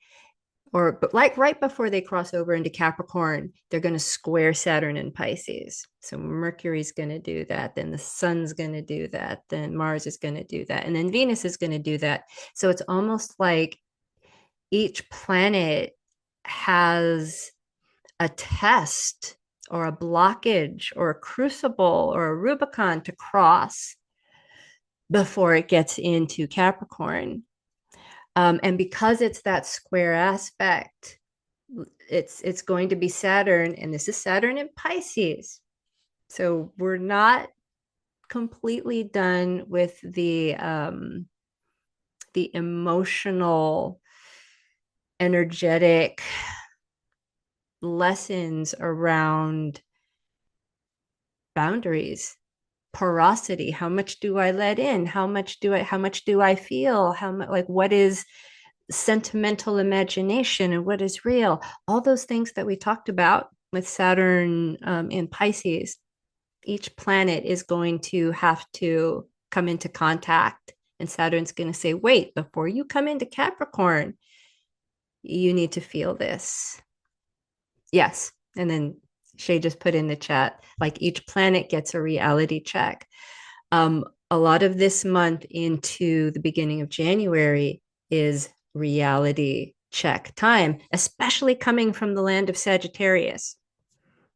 A: or but like right before they cross over into Capricorn, they're going to square Saturn and Pisces. So Mercury's going to do that, then the Sun's going to do that, then Mars is going to do that, and then Venus is going to do that. So it's almost like each planet has a test or a blockage or a crucible or a Rubicon to cross before it gets into Capricorn. And because it's that square aspect, it's going to be Saturn, and this is Saturn in Pisces. So we're not completely done with the emotional, energetic lessons around boundaries, porosity. How much do I let in? How much do I feel? How much, like, what is sentimental imagination and what is real? All those things that we talked about with Saturn in Pisces, each planet is going to have to come into contact. And Saturn's going to say, wait, before you come into Capricorn, you need to feel this. Yes. And then Shay just put in the chat, like each planet gets a reality check. A lot of this month into the beginning of January is reality check time, especially coming from the land of Sagittarius.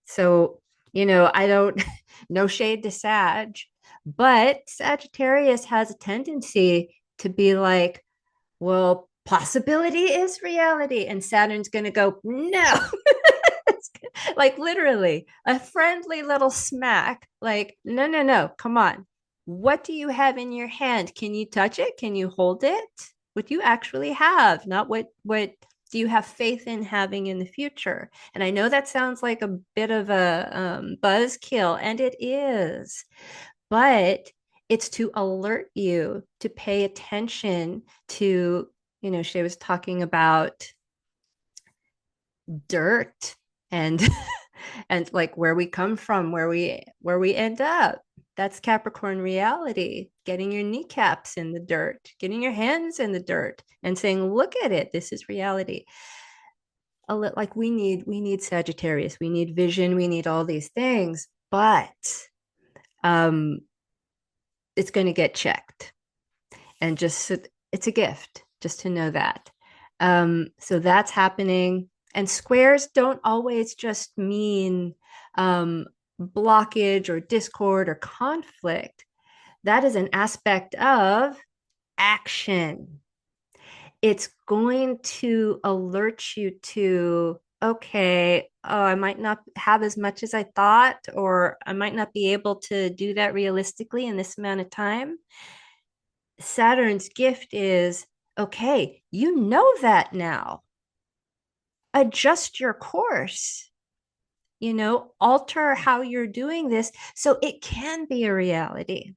A: So, I don't, no shade to Sag, but Sagittarius has a tendency to be like, well, possibility is reality. And Saturn's going to go, no, like literally a friendly little smack. Like, no, no, no, come on. What do you have in your hand? Can you touch it? Can you hold it? What you actually have, not what do you have faith in having in the future? And I know that sounds like a bit of a buzzkill, and it is, but it's to alert you to pay attention to, she was talking about dirt and and like where we come from, where we end up. That's Capricorn reality. Getting your kneecaps in the dirt, getting your hands in the dirt and saying, look at it, this is reality. Like we need Sagittarius, we need vision, we need all these things, but um it's going to get checked. And just it's a gift just to know that. So that's happening. And squares don't always just mean blockage or discord or conflict. That is an aspect of action. It's going to alert you to, okay, oh, I might not have as much as I thought, or I might not be able to do that realistically in this amount of time. Saturn's gift is, okay, you know that now. Adjust your course, alter how you're doing this so it can be a reality.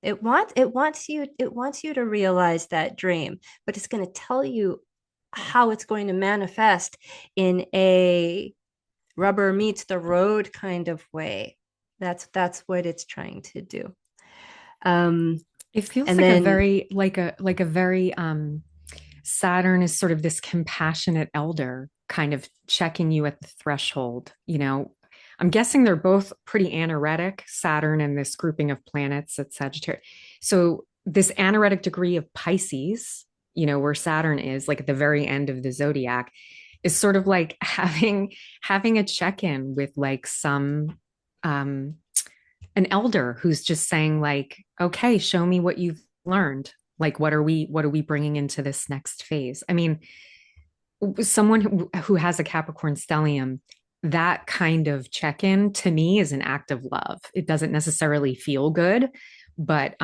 A: It wants you to realize that dream, but it's going to tell you how it's going to manifest in a rubber meets the road kind of way. That's what it's trying to do. Um,
B: It feels
A: and
B: like a
A: then
B: very like a very Saturn is sort of this compassionate elder, kind of checking you at the threshold. I'm guessing they're both pretty anoretic, Saturn and this grouping of planets at Sagittarius. So this anoretic degree of Pisces, where Saturn is like at the very end of the zodiac, is sort of like having a check-in with like some um an elder who's just saying like, okay, show me what you've learned. Like what are we bringing into this next phase? I mean, someone who has a Capricorn stellium, that kind of check-in to me is an act of love. It doesn't necessarily feel good, but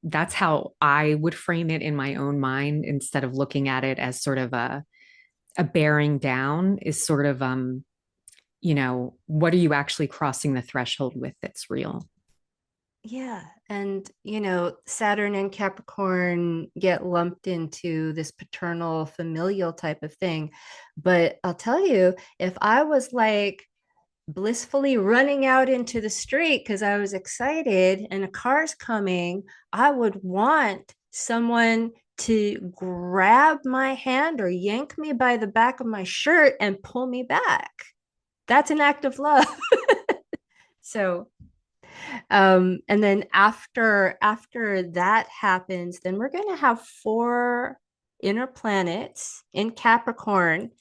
B: that's how I would frame it in my own mind, instead of looking at it as sort of a bearing down. Is sort of what are you actually crossing the threshold with that's real?
A: Yeah. And, Saturn and Capricorn get lumped into this paternal familial type of thing. But I'll tell you, if I was like blissfully running out into the street because I was excited and a car's coming, I would want someone to grab my hand or yank me by the back of my shirt and pull me back. That's an act of love. So and then after that happens, then we're going to have four inner planets in Capricorn.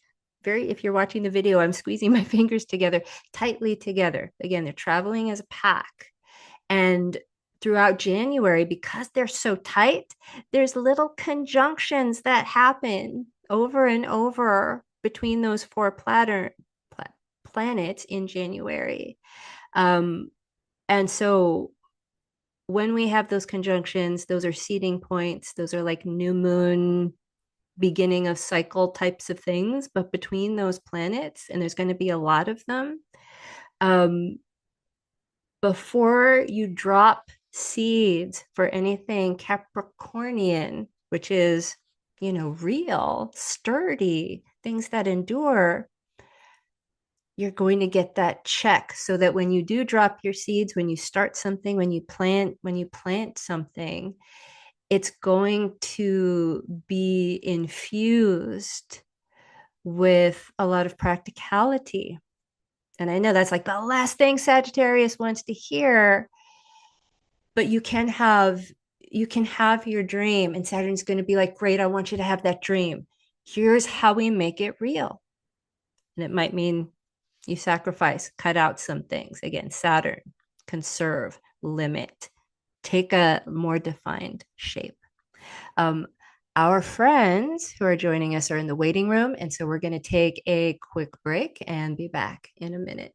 A: Very, if you're watching the video, I'm squeezing my fingers together tightly together. Again, they're traveling as a pack. And throughout January, because they're so tight, there's little conjunctions that happen over and over between those four planets in January. Um, and so when we have those conjunctions, those are seeding points. Those are like new moon, beginning of cycle types of things. But between those planets, and there's going to be a lot of them, um, before you drop seeds for anything Capricornian, which is, real, sturdy, things that endure, you're going to get that check so that when you do drop your seeds, when you start something, when you plant something, it's going to be infused with a lot of practicality. And I know that's like the last thing Sagittarius wants to hear, but you can have your dream, and Saturn's going to be like, great, I want you to have that dream. Here's how we make it real. And it might mean you sacrifice, cut out some things. Again, Saturn, conserve, limit, take a more defined shape. Um, our friends who are joining us are in the waiting room. And so we're going to take a quick break and be back in a minute.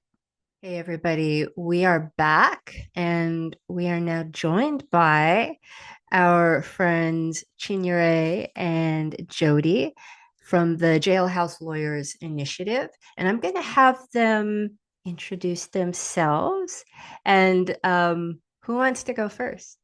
A: Hey, everybody, we are back and we are now joined by our friends Chinyere and Jody from the Jailhouse Lawyers Initiative. And I'm going to have them introduce themselves. And who wants to go first?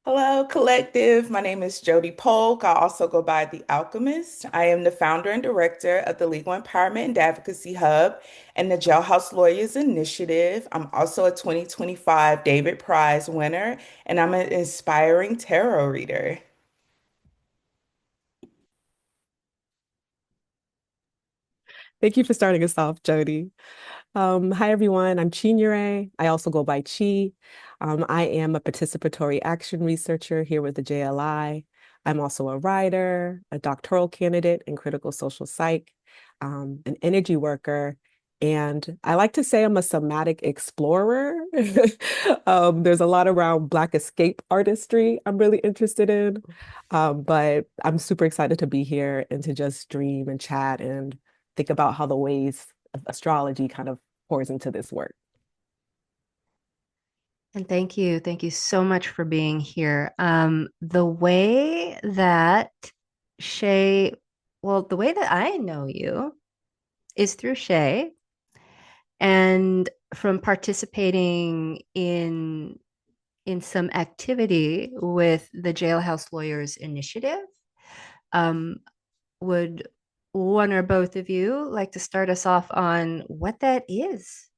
C: Hello, collective. My name is Jody Polk. I also go by The Alchemist. I am the founder and director of the Legal Empowerment and Advocacy Hub and the Jailhouse Lawyers Initiative. I'm also a 2025 David Prize winner, and I'm an inspiring tarot reader.
D: Thank you for starting us off, Jody. Hi, everyone. I'm Chinyere. I also go by Chi. I am a participatory action researcher here with the JLI. I'm also a writer, a doctoral candidate in critical social psych, an energy worker, and I like to say I'm a somatic explorer. There's a lot around Black escape artistry I'm really interested in, but I'm super excited to be here and to just dream and chat and think about how the ways of astrology kind of pours into this work.
A: And thank you. Thank you so much for being here. The way that Shay, well, the way that I know you is through Shay and from participating in some activity with the Jailhouse Lawyers Initiative. Um, would one or both of you like to start us off on what that is?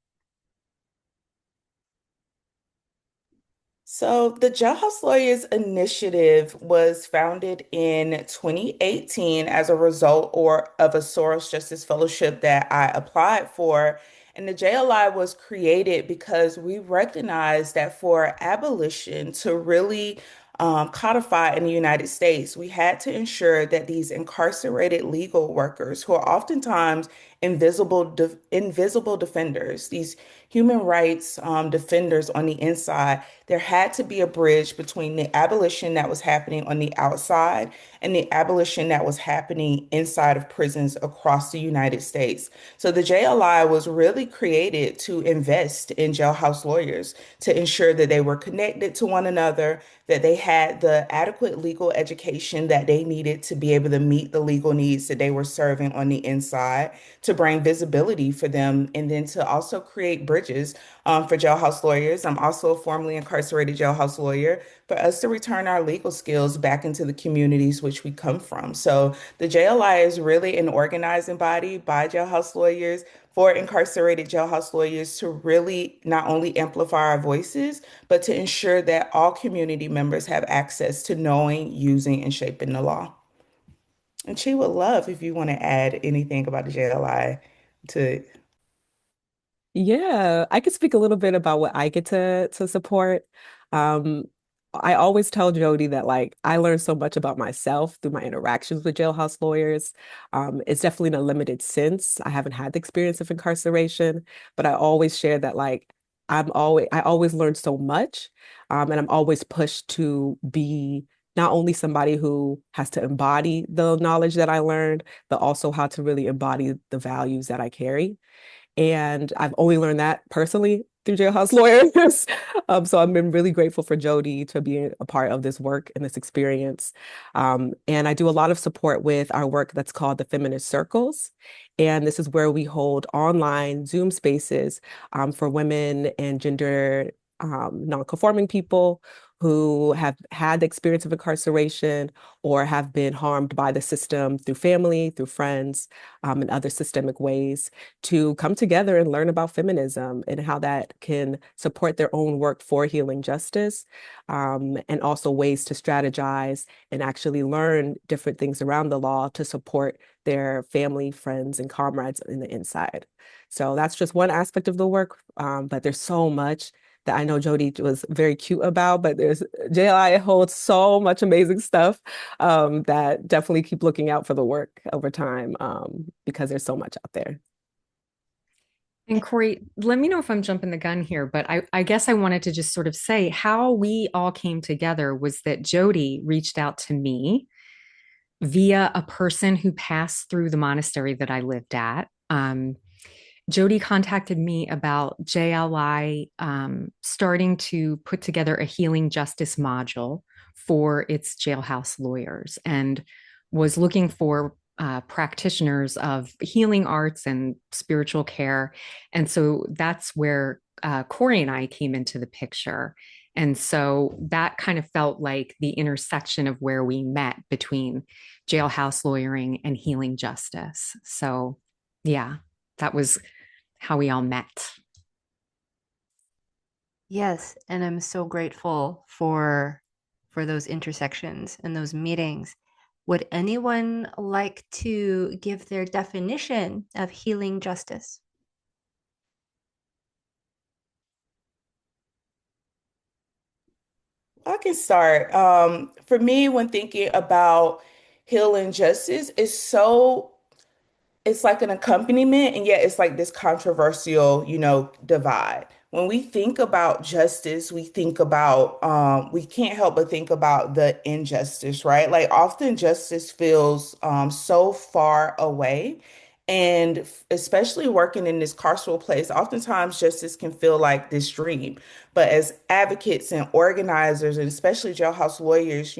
C: So, the Jailhouse Lawyers Initiative was founded in 2018 as a result or of a Soros Justice Fellowship that I applied for. And the JLI was created because we recognized that for abolition to really codify in the United States, we had to ensure that these incarcerated legal workers, who are oftentimes invisible defenders, these human rights defenders on the inside, there had to be a bridge between the abolition that was happening on the outside and the abolition that was happening inside of prisons across the United States. So the JLI was really created to invest in jailhouse lawyers to ensure that they were connected to one another, that they had the adequate legal education that they needed to be able to meet the legal needs that they were serving on the inside, to bring visibility for them, and then to also create bridges for jailhouse lawyers. I'm also a formerly incarcerated jailhouse lawyer, for us to return our legal skills back into the communities which we come from. So the JLI is really an organizing body by jailhouse lawyers for incarcerated jailhouse lawyers to really not only amplify our voices, but to ensure that all community members have access to knowing, using, and shaping the law. And she would love if you want to add anything about the JLI to.
D: Yeah, I could speak a little bit about what I get to support. Um, I always tell Jody that like I learned so much about myself through my interactions with jailhouse lawyers. It's definitely in a limited sense. I haven't had the experience of incarceration, but I always share that like I always learn so much, and I'm always pushed to be not only somebody who has to embody the knowledge that I learned, but also how to really embody the values that I carry. And I've only learned that personally through jailhouse lawyers. So I've been really grateful for Jody to be a part of this work and this experience. And I do a lot of support with our work that's called the Feminist Circles. And this is where we hold online Zoom spaces for women and gender non-conforming people who have had the experience of incarceration or have been harmed by the system through family, through friends, and other systemic ways to come together and learn about feminism and how that can support their own work for healing justice, and also ways to strategize and actually learn different things around the law to support their family, friends, and comrades in the inside. So that's just one aspect of the work, but there's so much that I know Jody was very cute about, but there's JLI holds so much amazing stuff, that definitely keep looking out for the work over time, because there's so much out there.
B: And Cory, let me know if I'm jumping the gun here, but I guess I wanted to just sort of say how we all came together was that Jody reached out to me via a person who passed through the monastery that I lived at. Jody contacted me about JLI starting to put together a healing justice module for its jailhouse lawyers and was looking for practitioners of healing arts and spiritual care. And so that's where Cory and I came into the picture. And so that kind of felt like the intersection of where we met between jailhouse lawyering and healing justice. So, yeah, that was how we all met.
A: Yes, and I'm so grateful for those intersections and those meetings. Would anyone like to give their definition of healing justice?
C: I can start. For me, when thinking about healing justice, it's like an accompaniment, and yet it's like this controversial, divide. When we think about justice, we think about we can't help but think about the injustice, right? Like often justice feels so far away. And especially working in this carceral place, oftentimes justice can feel like this dream. But as advocates and organizers, and especially jailhouse lawyers,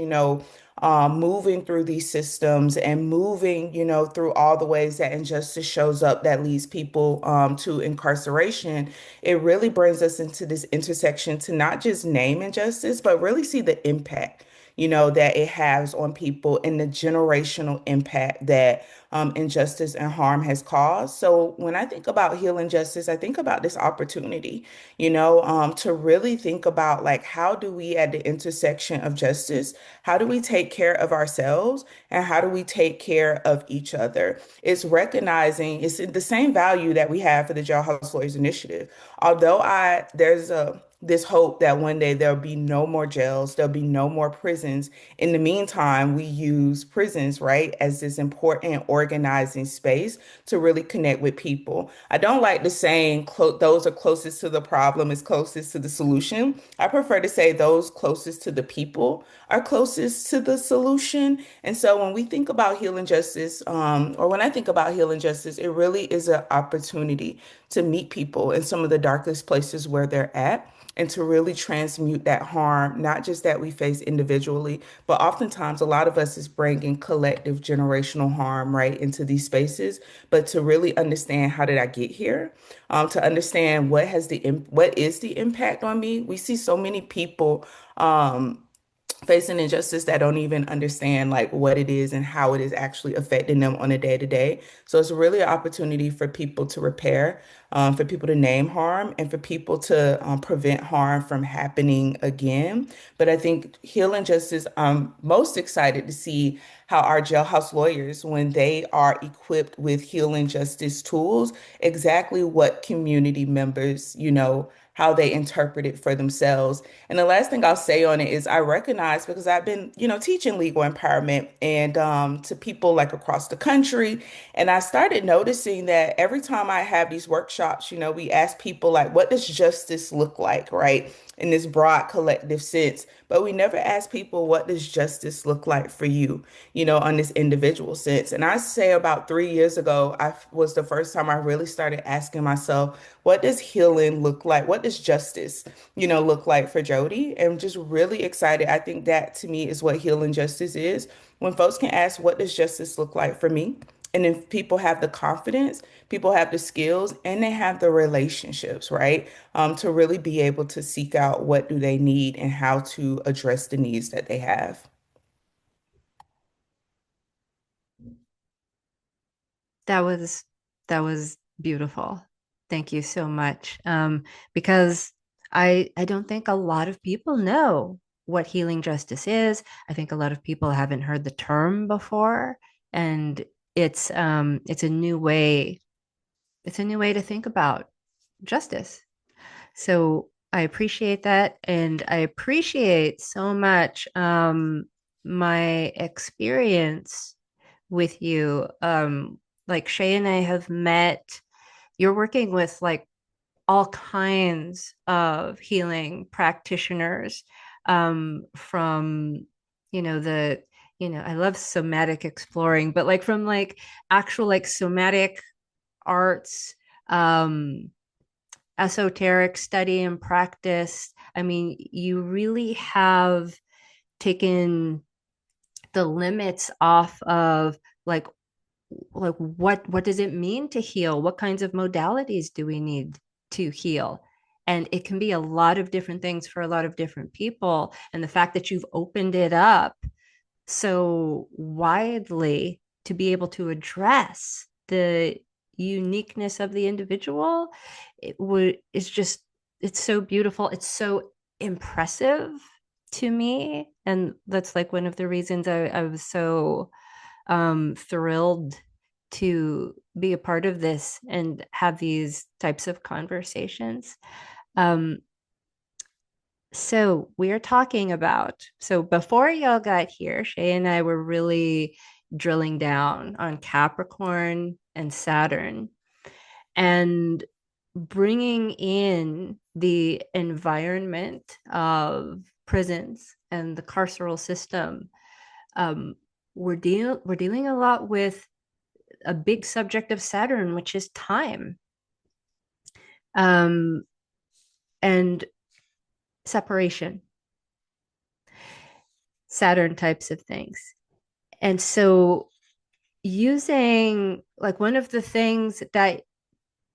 C: moving through these systems and moving, through all the ways that injustice shows up that leads people to incarceration, it really brings us into this intersection to not just name injustice, but really see the impact. that it has on people and the generational impact that injustice and harm has caused. So when I think about healing justice, I think about this opportunity, to really think about like how do we at the intersection of justice, how do we take care of ourselves and how do we take care of each other? It's recognizing it's the same value that we have for the Jailhouse Lawyers Initiative. Although there's this hope that one day there'll be no more jails, there'll be no more prisons. In the meantime, we use prisons, right, as this important organizing space to really connect with people. I don't like the saying those are closest to the problem is closest to the solution. I prefer to say those closest to the people are closest to the solution. And so when we think about healing justice, or when I think about healing justice, it really is an opportunity to meet people in some of the darkest places where they're at and to really transmute that harm, not just that we face individually, but oftentimes a lot of us is bringing collective generational harm right into these spaces. But to really understand how did I get here, to understand what is the impact on me. We see so many people. Facing injustice that don't even understand like what it is and how it is actually affecting them on a day to day. So it's really an opportunity for people to repair, for people to name harm, and for people to prevent harm from happening again. But I think healing justice, I'm most excited to see how our jailhouse lawyers, when they are equipped with healing justice tools, exactly what community members, how they interpret it for themselves. And the last thing I'll say on it is I recognize because I've been, teaching legal empowerment and to people like across the country. And I started noticing that every time I have these workshops, we ask people like, what does justice look like, right? In this broad collective sense. But we never ask people, what does justice look like for you, on this individual sense. And I say about 3 years ago, I was the first time I really started asking myself, what does healing look like? What does justice, look like for Jody? And just really excited. I think that to me is what healing justice is. When folks can ask, what does justice look like for me? And if people have the confidence, people have the skills, and they have the relationships, right? To really be able to seek out what do they need and how to address the needs that they have.
A: That was that was beautiful. Thank you so much. Because I don't think a lot of people know what healing justice is. I think a lot of people haven't heard the term before, and it's a new way. It's a new way to think about justice. So I appreciate that, and I appreciate so much my experience with you. Like Shay and I have met, you're working with like all kinds of healing practitioners from, the, I love somatic exploring, but like from like actual like somatic arts, um, esoteric study and practice. I mean, you really have taken the limits off of like what does it mean to heal? What kinds of modalities do we need to heal? And it can be a lot of different things for a lot of different people. And the fact that you've opened it up so widely to be able to address the uniqueness of the individual, it's just, it's so beautiful. It's so impressive to me. And that's like one of the reasons I was so thrilled to be a part of this and have these types of conversations. Um, so we're talking about, so before y'all got here, Shay and I were really drilling down on Capricorn and Saturn and bringing in the environment of prisons and the carceral system. Um, we're dealing a lot with a big subject of Saturn, which is time, um, and separation, Saturn types of things. And so, using like one of the things that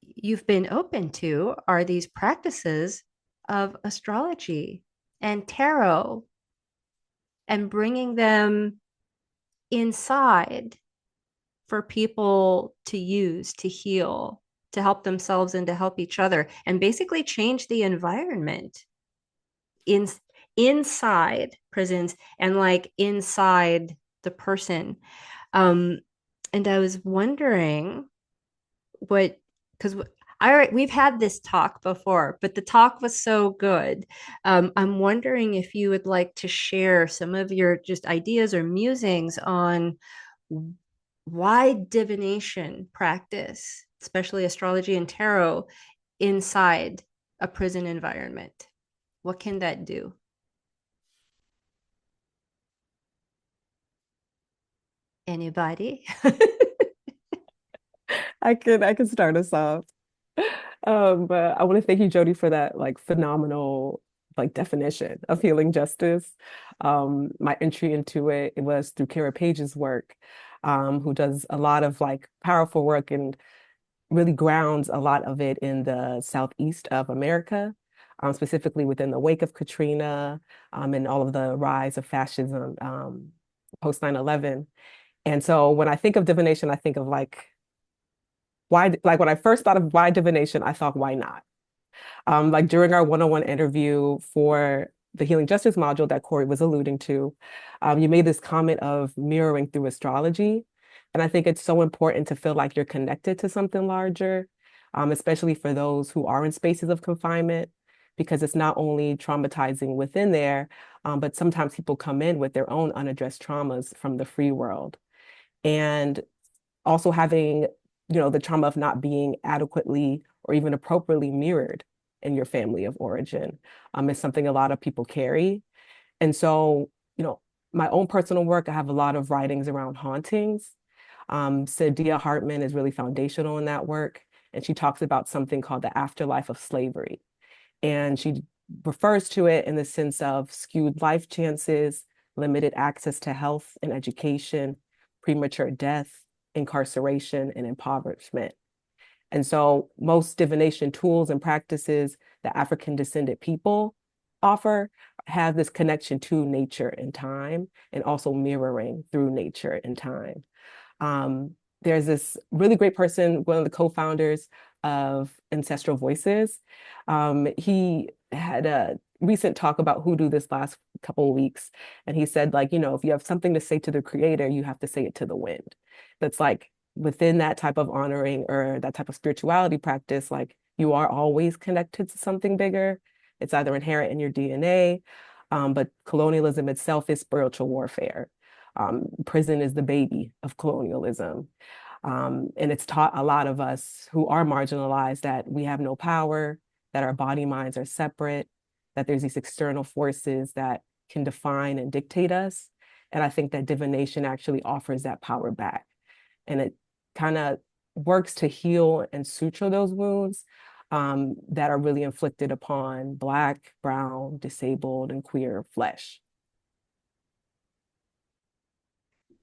A: you've been open to are these practices of astrology and tarot. and bringing them inside for people to use, to heal, to help themselves and to help each other, and basically change the environment in inside prisons and like inside the person. Um, and I was wondering what, because we've had this talk before, but the talk was so good. I'm wondering if you would like to share some of your just ideas or musings on why divination practice, especially astrology and tarot, inside a prison environment. What can that do? Anybody?
D: I can start us off. But I want to thank you, Jody, for that like phenomenal like definition of healing justice. My entry into it was through Kara Page's work, who does a lot of like powerful work and really grounds a lot of it in the southeast of America, specifically within the wake of Katrina, and all of the rise of fascism, post 9/11. And so when I think of divination, I think of like why, like when I first thought of why divination, I thought, why not? Like during our one-on-one interview for the Healing Justice module that Cory was alluding to, you made this comment of mirroring through astrology. And I think it's so important to feel like you're connected to something larger, especially for those who are in spaces of confinement, because it's not only traumatizing within there, but sometimes people come in with their own unaddressed traumas from the free world. And also having, the trauma of not being adequately or even appropriately mirrored in your family of origin, is something a lot of people carry. And so, my own personal work, I have a lot of writings around hauntings. Sadia Hartman is really foundational in that work. And she talks about something called the afterlife of slavery. And she refers to it in the sense of skewed life chances, limited access to health and education, premature death, incarceration, and impoverishment. And so most divination tools and practices that African descended people offer have this connection to nature and time, and also mirroring through nature and time. There's this really great person, one of the co-founders of Ancestral Voices. He had a recent talk about hoodoo this last couple of weeks, and he said, like, if you have something to say to the creator, you have to say it to the wind. That's like within that type of honoring or that type of spirituality practice, like you are always connected to something bigger. It's either inherent in your DNA, but colonialism itself is spiritual warfare. Prison is the baby of colonialism. And it's taught a lot of us who are marginalized that we have no power, that our body minds are separate, that there's these external forces that can define and dictate us. And I think that divination actually offers that power back. And it kind of works to heal and suture those wounds, that are really inflicted upon Black, brown, disabled, and queer flesh.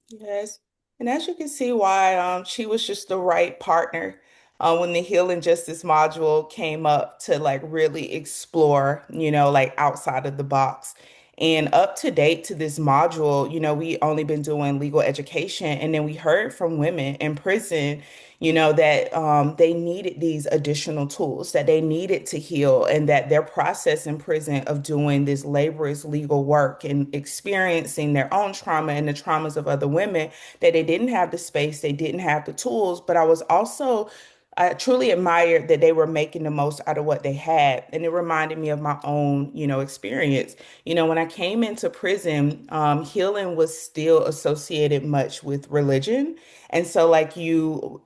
C: Yes. And as you can see why she was just the right partner when the healing justice module came up to like really explore, like outside of the box. And up to date to this module, we only been doing legal education, and then we heard from women in prison, that they needed these additional tools, that they needed to heal, and that their process in prison of doing this laborious legal work and experiencing their own trauma and the traumas of other women, that they didn't have the space, they didn't have the tools. But I truly admired that they were making the most out of what they had. And it reminded me of my own, experience. When I came into prison, healing was still associated much with religion. And so, like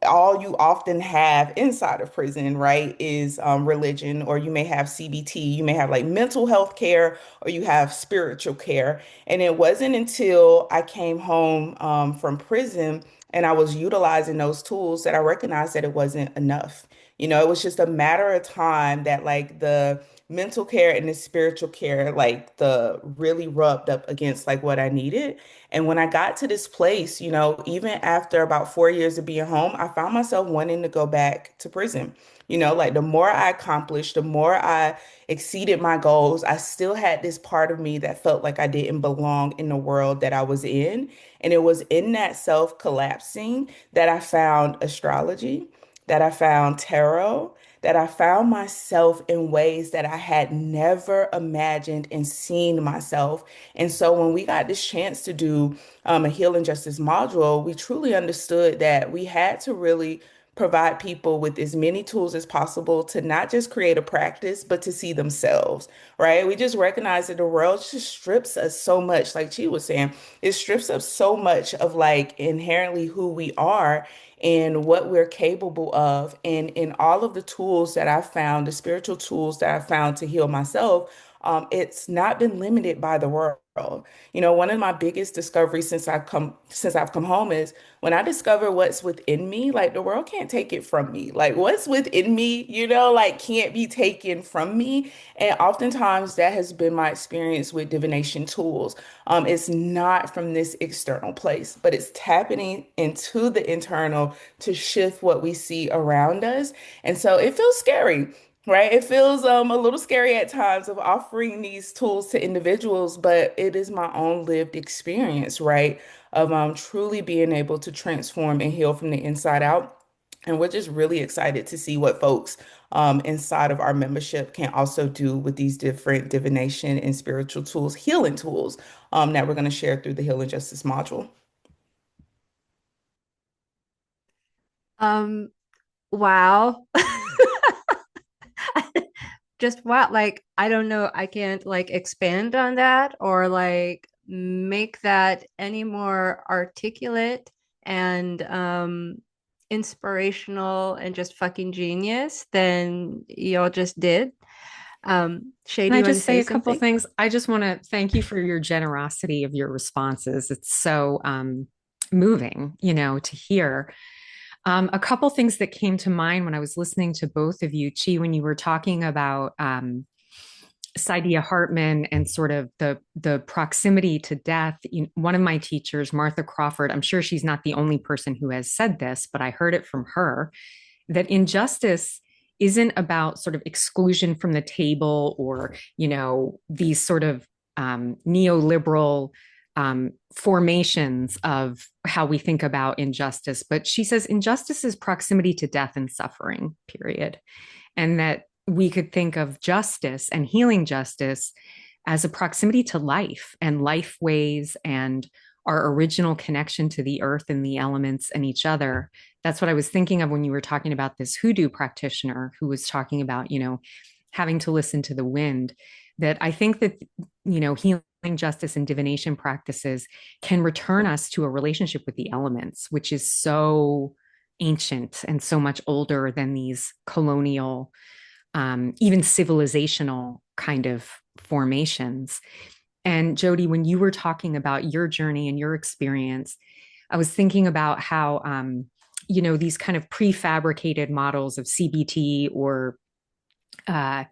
C: all you often have inside of prison, right, is religion, or you may have CBT, you may have like mental health care, or you have spiritual care. And it wasn't until I came home from prison and I was utilizing those tools that I recognized that it wasn't enough. It was just a matter of time that like mental care and the spiritual care, like the really rubbed up against like what I needed. And when I got to this place, even after about 4 years of being home, I found myself wanting to go back to prison. Like the more I accomplished, the more I exceeded my goals, I still had this part of me that felt like I didn't belong in the world that I was in. And it was in that self collapsing that I found astrology, that I found tarot, that I found myself in ways that I had never imagined and seen myself. And so when we got this chance to do a healing justice module, we truly understood that we had to really provide people with as many tools as possible to not just create a practice, but to see themselves, right? We just recognize that the world just strips us so much, like she was saying, it strips us so much of like inherently who we are and what we're capable of. And in all of the tools that I found, the spiritual tools that I found to heal myself, it's not been limited by the world. One of my biggest discoveries since I've come home is when I discover what's within me, like the world can't take it from me. Like what's within me, like can't be taken from me. And oftentimes that has been my experience with divination tools. It's not from this external place, but it's tapping into the internal to shift what we see around us. And so it feels scary. Right. It feels a little scary at times of offering these tools to individuals, but it is my own lived experience, right? Of truly being able to transform and heal from the inside out. And we're just really excited to see what folks inside of our membership can also do with these different divination and spiritual tools, healing tools that we're going to share through the Healing Justice module.
A: Um, wow. Just what, like, I don't know, I can't like expand on that or like make that any more articulate and inspirational and just fucking genius than y'all just did. Shay,
B: Can
A: do
B: I
A: you want to
B: just say
A: say
B: a couple
A: something?
B: things? I just want to thank you for your generosity of your responses. It's so moving, to hear. A couple things that came to mind when I was listening to both of you, Chi, when you were talking about Saidiya Hartman and sort of the proximity to death. One of my teachers, Martha Crawford, I'm sure she's not the only person who has said this, but I heard it from her, that injustice isn't about sort of exclusion from the table or, these sort of neoliberal formations of how we think about injustice. But she says injustice is proximity to death and suffering, period. And that we could think of justice and healing justice as a proximity to life and life ways and our original connection to the earth and the elements and each other. That's what I was thinking of when you were talking about this hoodoo practitioner who was talking about, having to listen to the wind. That I think that, healing justice and divination practices can return us to a relationship with the elements, which is so ancient and so much older than these colonial, even civilizational kind of formations. And Jody, when you were talking about your journey and your experience, I was thinking about how, these kind of prefabricated models of CBT or uh,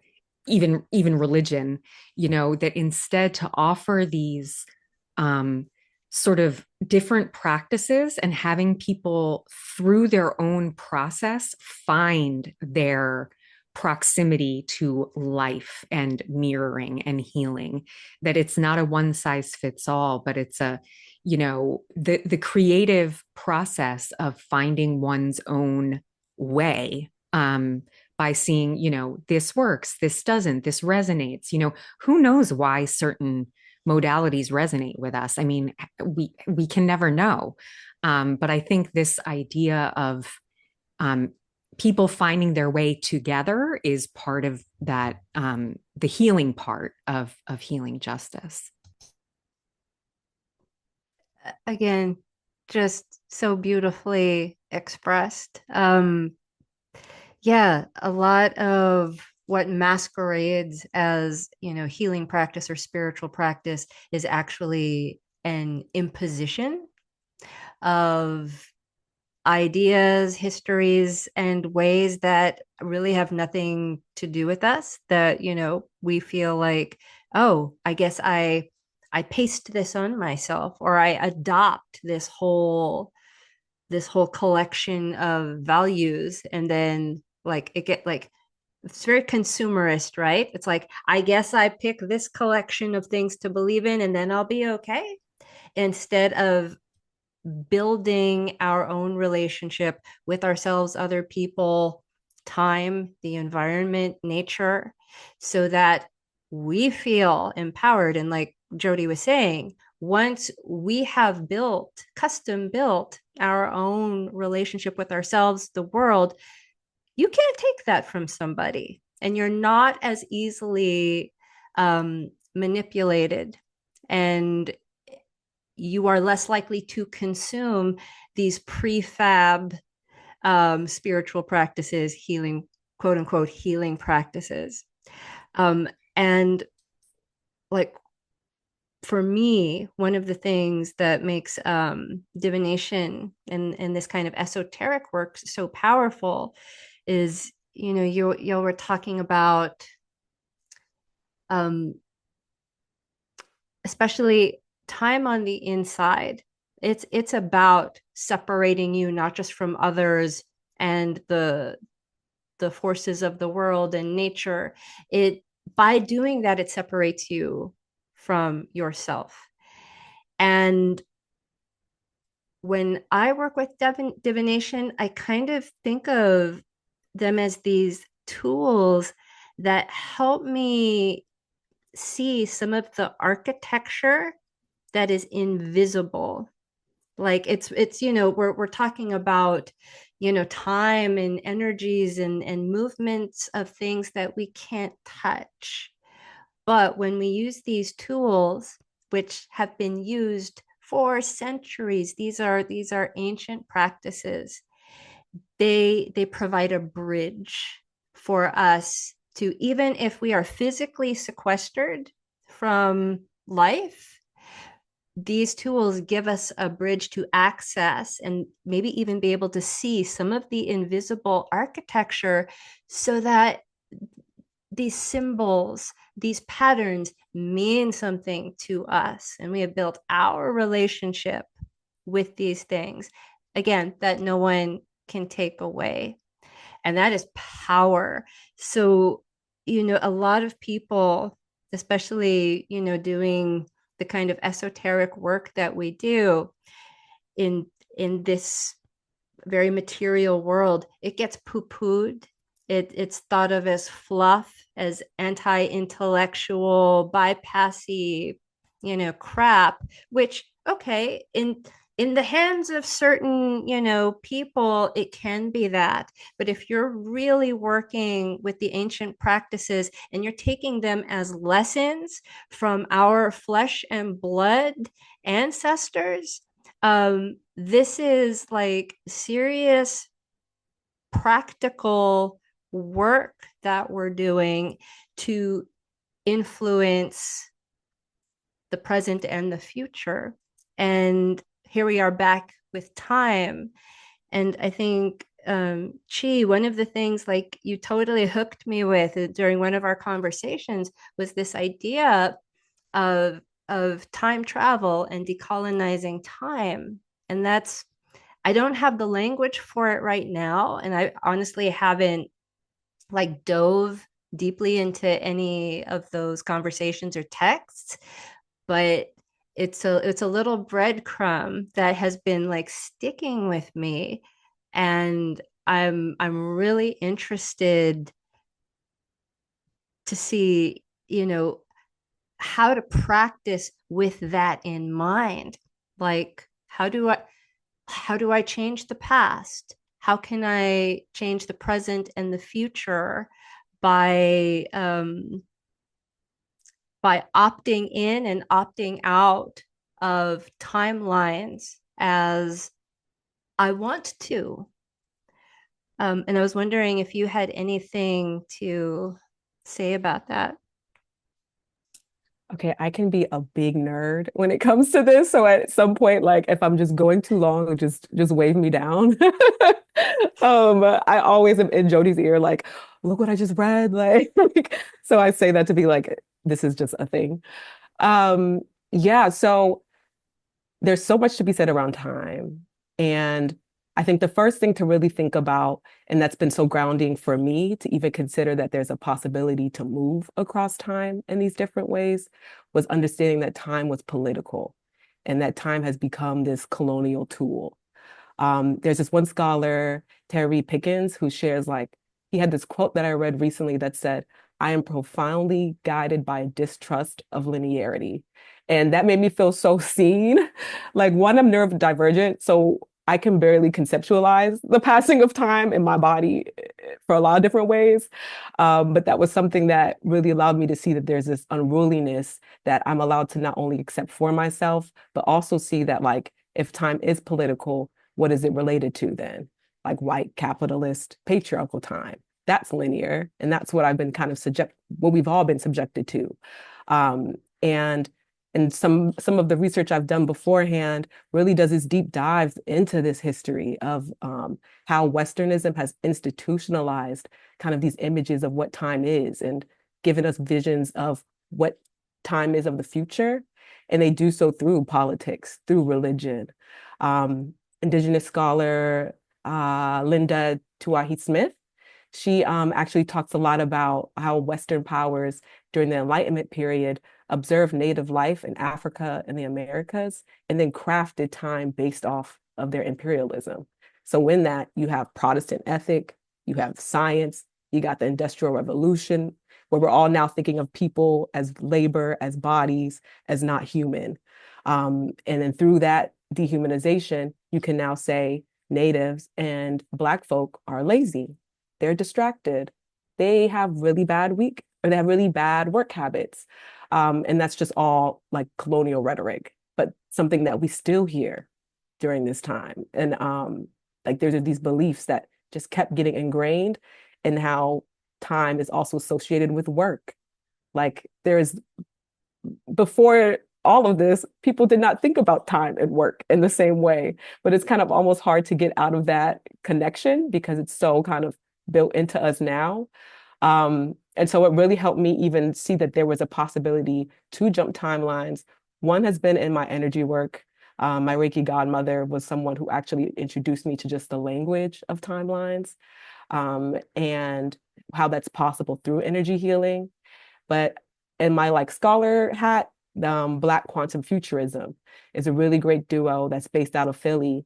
B: even religion, that instead to offer these sort of different practices and having people through their own process find their proximity to life and mirroring and healing, that it's not a one size fits all, but it's the creative process of finding one's own way, by seeing, this works, this doesn't, this resonates, who knows why certain modalities resonate with us. I mean, we can never know. But I think this idea of people finding their way together is part of that, the healing part of healing justice.
A: Again, just so beautifully expressed. Yeah, a lot of what masquerades as, healing practice or spiritual practice is actually an imposition of ideas, histories, and ways that really have nothing to do with us, that, we feel like, oh, I guess I paste this on myself, or I adopt this whole collection of values, and then like it get like it's very consumerist, right? It's like, I guess I pick this collection of things to believe in and then I'll be okay, instead of building our own relationship with ourselves, other people, time, the environment, nature, so that we feel empowered. And like Jody was saying, once we have custom built our own relationship with ourselves, the world, you can't take that from somebody. And you're not as easily manipulated. And you are less likely to consume these prefab spiritual practices, healing, quote unquote, healing practices. And like, for me, one of the things that makes divination and this kind of esoteric work so powerful is, you were talking about, um, especially time on the inside. It's about separating you not just from others and the forces of the world and nature. It By doing that, it separates you from yourself. And when I work with divination, I kind of think of them as these tools that help me see some of the architecture that is invisible. Like it's we're talking about, time and energies and movements of things that we can't touch. But when we use these tools, which have been used for centuries, these are ancient practices. They provide a bridge for us to, even if we are physically sequestered from life, these tools give us a bridge to access and maybe even be able to see some of the invisible architecture, so that these symbols, these patterns mean something to us. And we have built our relationship with these things, again, that no one can take away. And that is power. So, a lot of people, especially, doing the kind of esoteric work that we do in this very material world, it gets poo-pooed. It's thought of as fluff, as anti-intellectual, bypassy, crap, which, okay, in the hands of certain, people, it can be that. But if you're really working with the ancient practices and you're taking them as lessons from our flesh and blood ancestors, this is like serious practical work that we're doing to influence the present and the future. And here we are back with time. And I think, Chi, one of the things like you totally hooked me with during one of our conversations was this idea of time travel and decolonizing time. And that's, I don't have the language for it right now, and I honestly haven't like dove deeply into any of those conversations or texts, but it's a little breadcrumb that has been like sticking with me, and I'm really interested to see, how to practice with that in mind. Like, how do I change the past? How can I change the present and the future by opting in and opting out of timelines as I want to? And I was wondering if you had anything to say about that.
D: Okay, I can be a big nerd when it comes to this. So at some point, like if I'm just going too long, just wave me down. I always am in Jody's ear, like, look what I just read. Like, so I say that to be like, this is just a thing. Um, yeah, so there's so much to be said around time. And I think the first thing to really think about, and that's been so grounding for me to even consider that there's a possibility to move across time in these different ways, was understanding that time was political and that time has become this colonial tool. There's this one scholar, Terry Pickens, who shares like, he had this quote that I read recently that said, I am profoundly guided by a distrust of linearity. And that made me feel so seen. Like, one, I'm neurodivergent, so I can barely conceptualize the passing of time in my body for a lot of different ways. But that was something that really allowed me to see that there's this unruliness that I'm allowed to not only accept for myself, but also see that, like, if time is political, what is it related to then? Like white capitalist patriarchal time. That's linear. And that's what I've been kind of what we've all been subjected to. Um, and and some of the research I've done beforehand really does this deep dive into this history of how Westernism has institutionalized kind of these images of what time is and given us visions of what time is of the future. And they do so through politics, through religion. Indigenous scholar Linda Tuahi Smith. She actually talks a lot about how Western powers during the Enlightenment period observed native life in Africa and the Americas, and then crafted time based off of their imperialism. So in that, you have Protestant ethic, you have science, you got the Industrial Revolution, where we're all now thinking of people as labor, as bodies, as not human. And then through that dehumanization, you can now say natives and Black folk are lazy. They're distracted. They have really bad they have really bad work habits. And that's just all like colonial rhetoric, but something that we still hear during this time. And like there's these beliefs that just kept getting ingrained in how time is also associated with work. Like there's before all of this, people did not think about time and work in the same way. But it's kind of almost hard to get out of that connection because it's so kind of built into us now. And so it really helped me even see that there was a possibility to jump timelines. One has been in my energy work. My Reiki godmother was someone who actually introduced me to just the language of timelines, and how that's possible through energy healing. But in my like scholar hat, Black Quantum Futurism is a really great duo that's based out of Philly,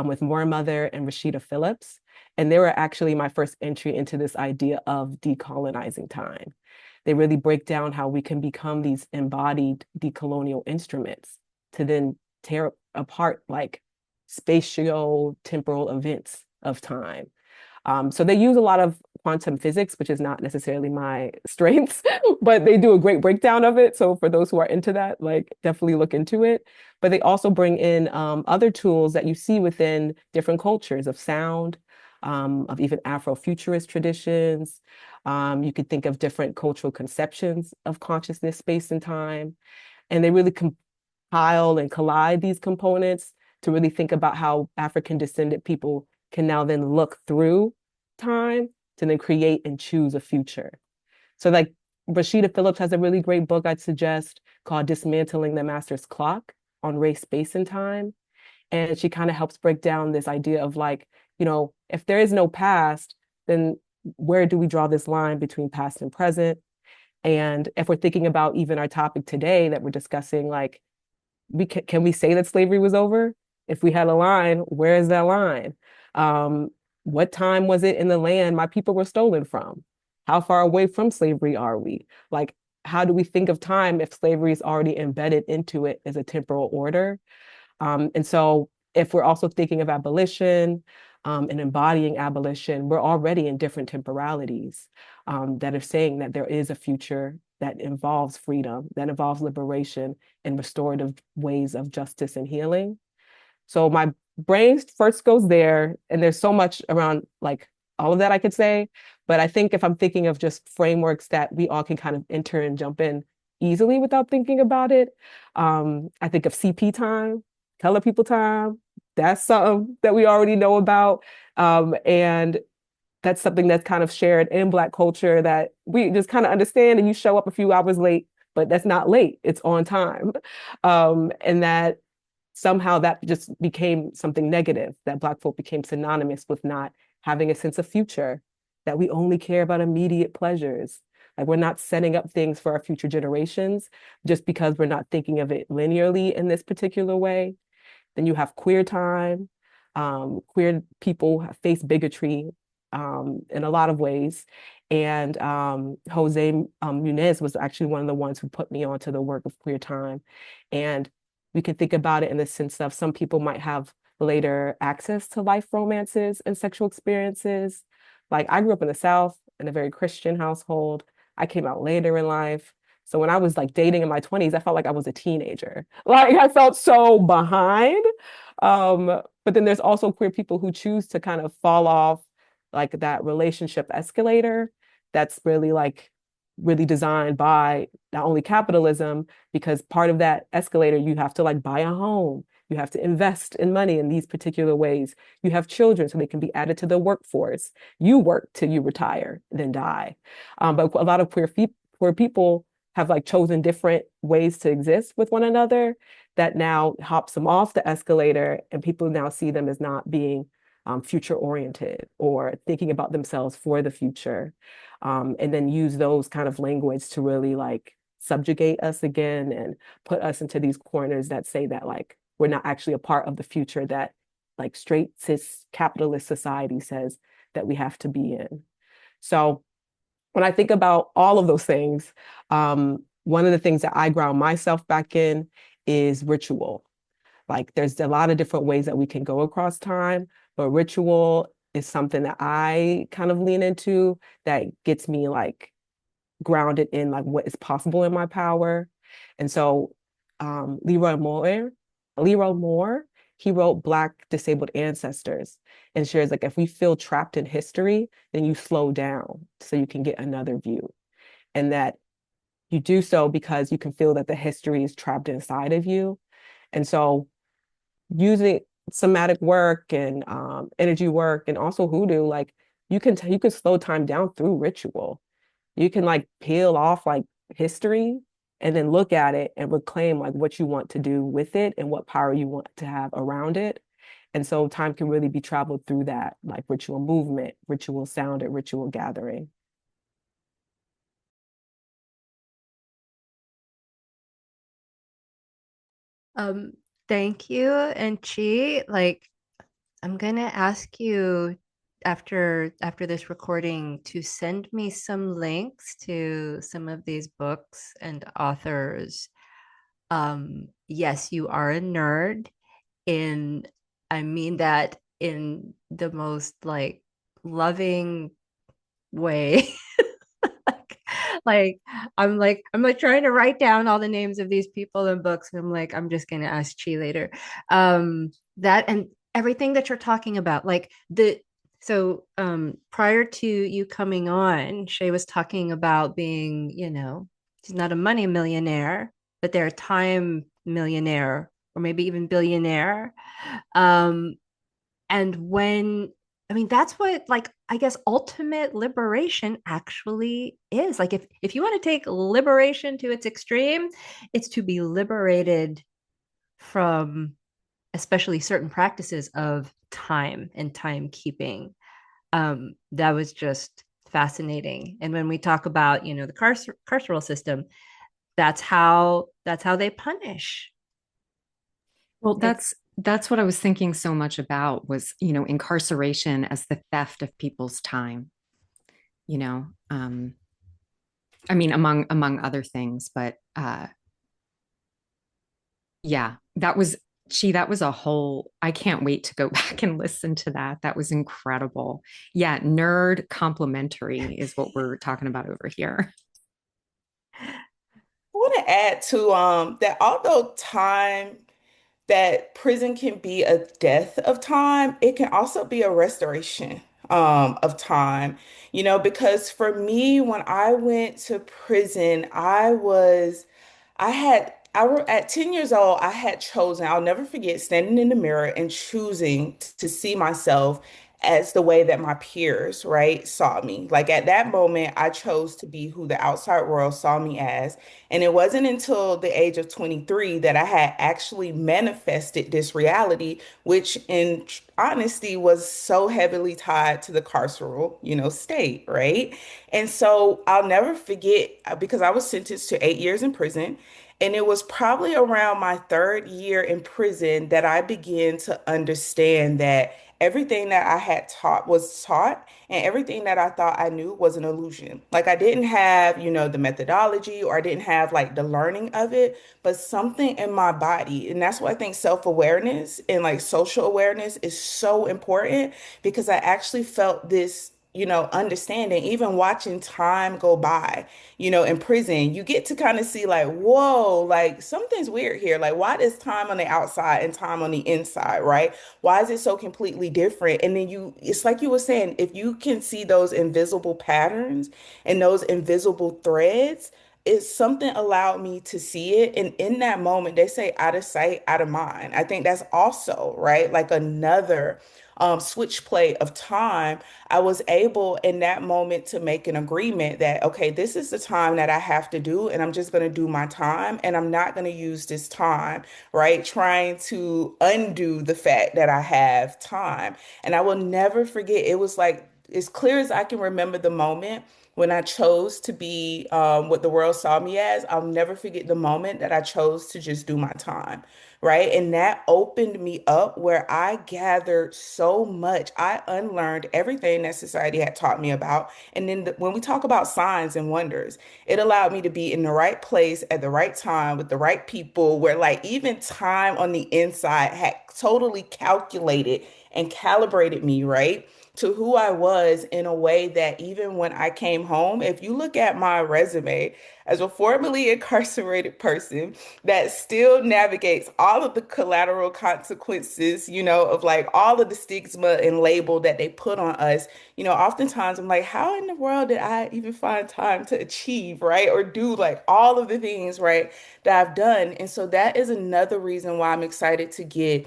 D: with Moore Mother and Rashida Phillips. And they were actually my first entry into this idea of decolonizing time. They really break down how we can become these embodied decolonial instruments to then tear apart like spatial temporal events of time. So they use a lot of quantum physics, which is not necessarily my strengths, but they do a great breakdown of it. So for those who are into that, like definitely look into it. But they also bring in other tools that you see within different cultures of sound, of even Afrofuturist traditions. You could think of different cultural conceptions of consciousness, space, and time. And they really compile and collide these components to really think about how African descended people can now then look through time to then create and choose a future. So like Rashida Phillips has a really great book I'd suggest called Dismantling the Master's Clock on Race, Space, and Time. And she kind of helps break down this idea of like, if there is no past, then where do we draw this line between past and present? And if we're thinking about even our topic today that we're discussing, like, can we say that slavery was over? If we had a line, where is that line? What time was it in the land my people were stolen from? How far away from slavery are we? Like, how do we think of time if slavery is already embedded into it as a temporal order? And so if we're also thinking of abolition, and embodying abolition, we're already in different temporalities, that are saying that there is a future that involves freedom, that involves liberation and restorative ways of justice and healing. So my brain first goes there, and there's so much around like all of that I could say. But I think if I'm thinking of just frameworks that we all can kind of enter and jump in easily without thinking about it. I think of CP time, color people time. That's something that we already know about. And that's something that's kind of shared in Black culture that we just kind of understand. And you show up a few hours late, but that's not late, it's on time. And that somehow that just became something negative, that Black folk became synonymous with not having a sense of future, that we only care about immediate pleasures. Like we're not setting up things for our future generations just because we're not thinking of it linearly in this particular way. Then you have queer time. Queer people face bigotry in a lot of ways. And Jose Muniz was actually one of the ones who put me onto the work of queer time. And we can think about it in the sense of some people might have later access to life romances and sexual experiences. Like I grew up in the South in a very Christian household. I came out later in life. So when I was like dating in my 20s, I felt like I was a teenager. Like I felt so behind. But then there's also queer people who choose to kind of fall off like that relationship escalator that's really like really designed by not only capitalism, because part of that escalator, you have to like buy a home, you have to invest in money in these particular ways. You have children so they can be added to the workforce. You work till you retire, then die. But a lot of queer people have like chosen different ways to exist with one another that now hops them off the escalator, and people now see them as not being future oriented or thinking about themselves for the future, and then use those kind of language to really like subjugate us again and put us into these corners that say that like we're not actually a part of the future that like straight cis capitalist society says that we have to be in. So when I think about all of those things, one of the things that I ground myself back in is ritual. Like there's a lot of different ways that we can go across time, but ritual is something that I kind of lean into that gets me like grounded in like what is possible in my power. And so Leroy Moore, he wrote Black Disabled Ancestors and shares like if we feel trapped in history, then you slow down so you can get another view. And that you do so because you can feel that the history is trapped inside of you. And so using somatic work and energy work and also hoodoo, like you can slow time down through ritual. You can like peel off like history and then look at it and reclaim like what you want to do with it and what power you want to have around it. And so time can really be traveled through that, like ritual movement, ritual sound, and ritual gathering.
A: Um, Thank you. And Chi, like I'm gonna ask you after this recording to send me some links to some of these books and authors. Yes, you are a nerd in I mean that in the most like loving way. like, I'm like trying to write down all the names of these people and books, and I'm like, I'm just gonna ask Chi later. That and everything that you're talking about, like the so prior to you coming on, Shay was talking about being, she's not a money millionaire, but they're a time millionaire or maybe even billionaire. Um, and when I mean that's what like I guess ultimate liberation actually is. Like if you want to take liberation to its extreme, it's to be liberated from especially certain practices of time and timekeeping. That was just fascinating. And when we talk about, the carceral system, that's how they punish.
B: Well,
A: It's
B: that's what I was thinking so much about was, incarceration as the theft of people's time, you know. I mean, among other things, but yeah, that was a whole, I can't wait to go back and listen to that. That was incredible. Yeah, nerd complimentary is what we're talking about over here.
C: I want to add to that although time that prison can be a death of time, it can also be a restoration. of time, because for me, when I went to prison, at 10 years old, I had chosen, I'll never forget standing in the mirror and choosing to see myself as the way that my peers, right, saw me. Like at that moment, I chose to be who the outside world saw me as. And it wasn't until the age of 23 that I had actually manifested this reality, which in honesty was so heavily tied to the carceral, state, right? And so I'll never forget because I was sentenced to 8 years in prison. And it was probably around my third year in prison that I began to understand that everything that I had taught was taught, and everything that I thought I knew was an illusion. Like I didn't have, the methodology, or I didn't have like the learning of it, but something in my body. And that's why I think self-awareness and like social awareness is so important, because I actually felt this, understanding, even watching time go by, in prison, you get to kind of see like, whoa, like something's weird here. Like, why is time on the outside and time on the inside, right? Why is it so completely different? And then it's like you were saying, if you can see those invisible patterns and those invisible threads, it's something allowed me to see it. And in that moment, they say out of sight, out of mind. I think that's also, right, like another switch play of time. I was able in that moment to make an agreement that, okay, this is the time that I have to do, and I'm just going to do my time, and I'm not going to use this time, right? Trying to undo the fact that I have time. And I will never forget, it was like as clear as I can remember the moment when I chose to be what the world saw me as. I'll never forget the moment that I chose to just do my time, right? And that opened me up where I gathered so much. I unlearned everything that society had taught me about. And then when we talk about signs and wonders, it allowed me to be in the right place at the right time with the right people, where like even time on the inside had totally calculated and calibrated me, right, to who I was in a way that even when I came home, if you look at my resume as a formerly incarcerated person that still navigates all of the collateral consequences, of like all of the stigma and label that they put on us, oftentimes I'm like, how in the world did I even find time to achieve, right? Or do like all of the things, right, that I've done. And so that is another reason why I'm excited to get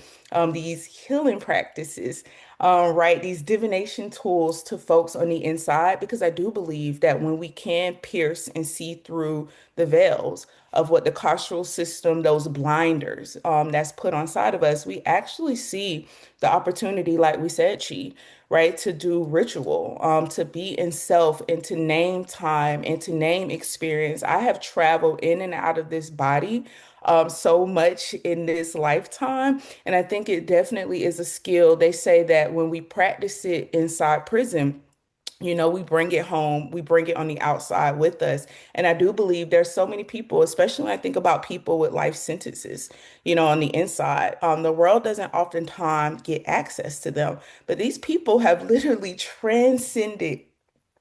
C: these healing practices, right? These divination tools to folks on the inside, because I do believe that when we can pierce and see through the veils of what the carceral system, those blinders, that's put on side of us, we actually see the opportunity, like we said, Chi, right, to do ritual, to be in self and to name time and to name experience. I have traveled in and out of this body so much in this lifetime. And I think it definitely is a skill. They say that when we practice it inside prison, we bring it home, we bring it on the outside with us. And I do believe there's so many people, especially when I think about people with life sentences, on the inside. The world doesn't oftentimes get access to them, but these people have literally transcended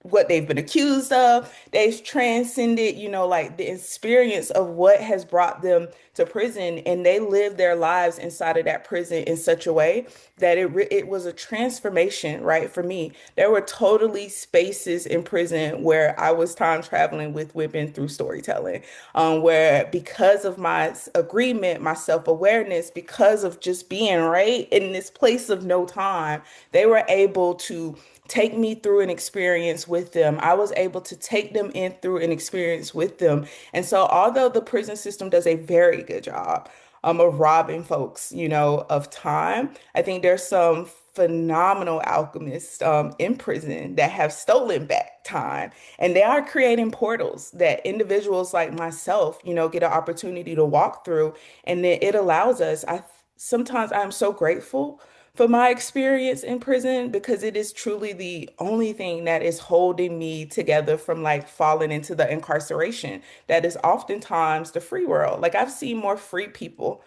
C: what they've been accused of. They've transcended, like the experience of what has brought them to prison, and they live their lives inside of that prison in such a way that it was a transformation, right? For me, there were totally spaces in prison where I was time traveling with women through storytelling, where because of my agreement, my self-awareness, because of just being right in this place of no time, they were able to take me through an experience with them. I was able to take them in through an experience with them. And so, although the prison system does a very good job of robbing folks, of time, I think there's some phenomenal alchemists in prison that have stolen back time. And they are creating portals that individuals like myself, get an opportunity to walk through. And then it allows us, sometimes I'm so grateful for my experience in prison, because it is truly the only thing that is holding me together from like falling into the incarceration that is oftentimes the free world. Like I've seen more free people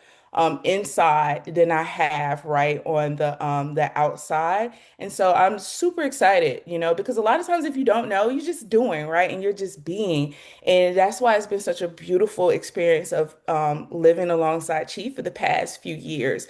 C: inside than I have right on the outside. And so I'm super excited, because a lot of times if you don't know, you're just doing, right? And you're just being. And that's why it's been such a beautiful experience of living alongside Chief for the past few years,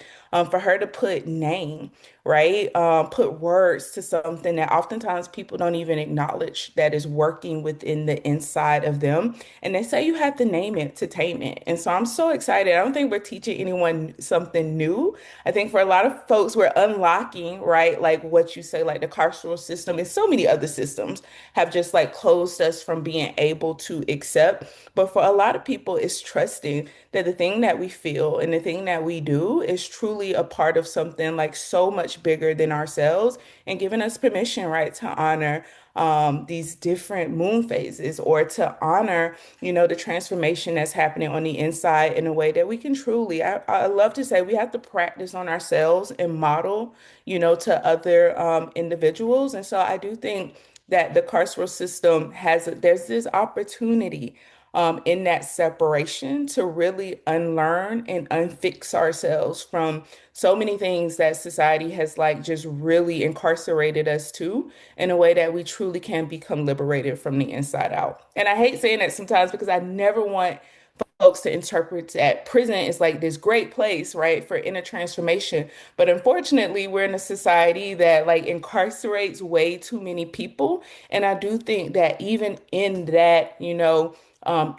C: for her to put name, right? Put words to something that oftentimes people don't even acknowledge that is working within the inside of them. And they say you have to name it to tame it. And so I'm so excited. I don't think we're teaching anyone something new. I think for a lot of folks, we're unlocking, right? Like what you say, like the carceral system and so many other systems have just like closed us from being able to accept. But for a lot of people, it's trusting that the thing that we feel and the thing that we do is truly a part of something like so much bigger than ourselves and giving us permission, right, to honor these different moon phases or to honor, the transformation that's happening on the inside in a way that we can truly, I love to say we have to practice on ourselves and model, to other individuals. And so I do think that the carceral system there's this opportunity in that separation to really unlearn and unfix ourselves from so many things that society has like just really incarcerated us to in a way that we truly can become liberated from the inside out. And I hate saying that sometimes because I never want folks to interpret that prison is like this great place, right, for inner transformation. But unfortunately, we're in a society that like incarcerates way too many people. And I do think that even in that,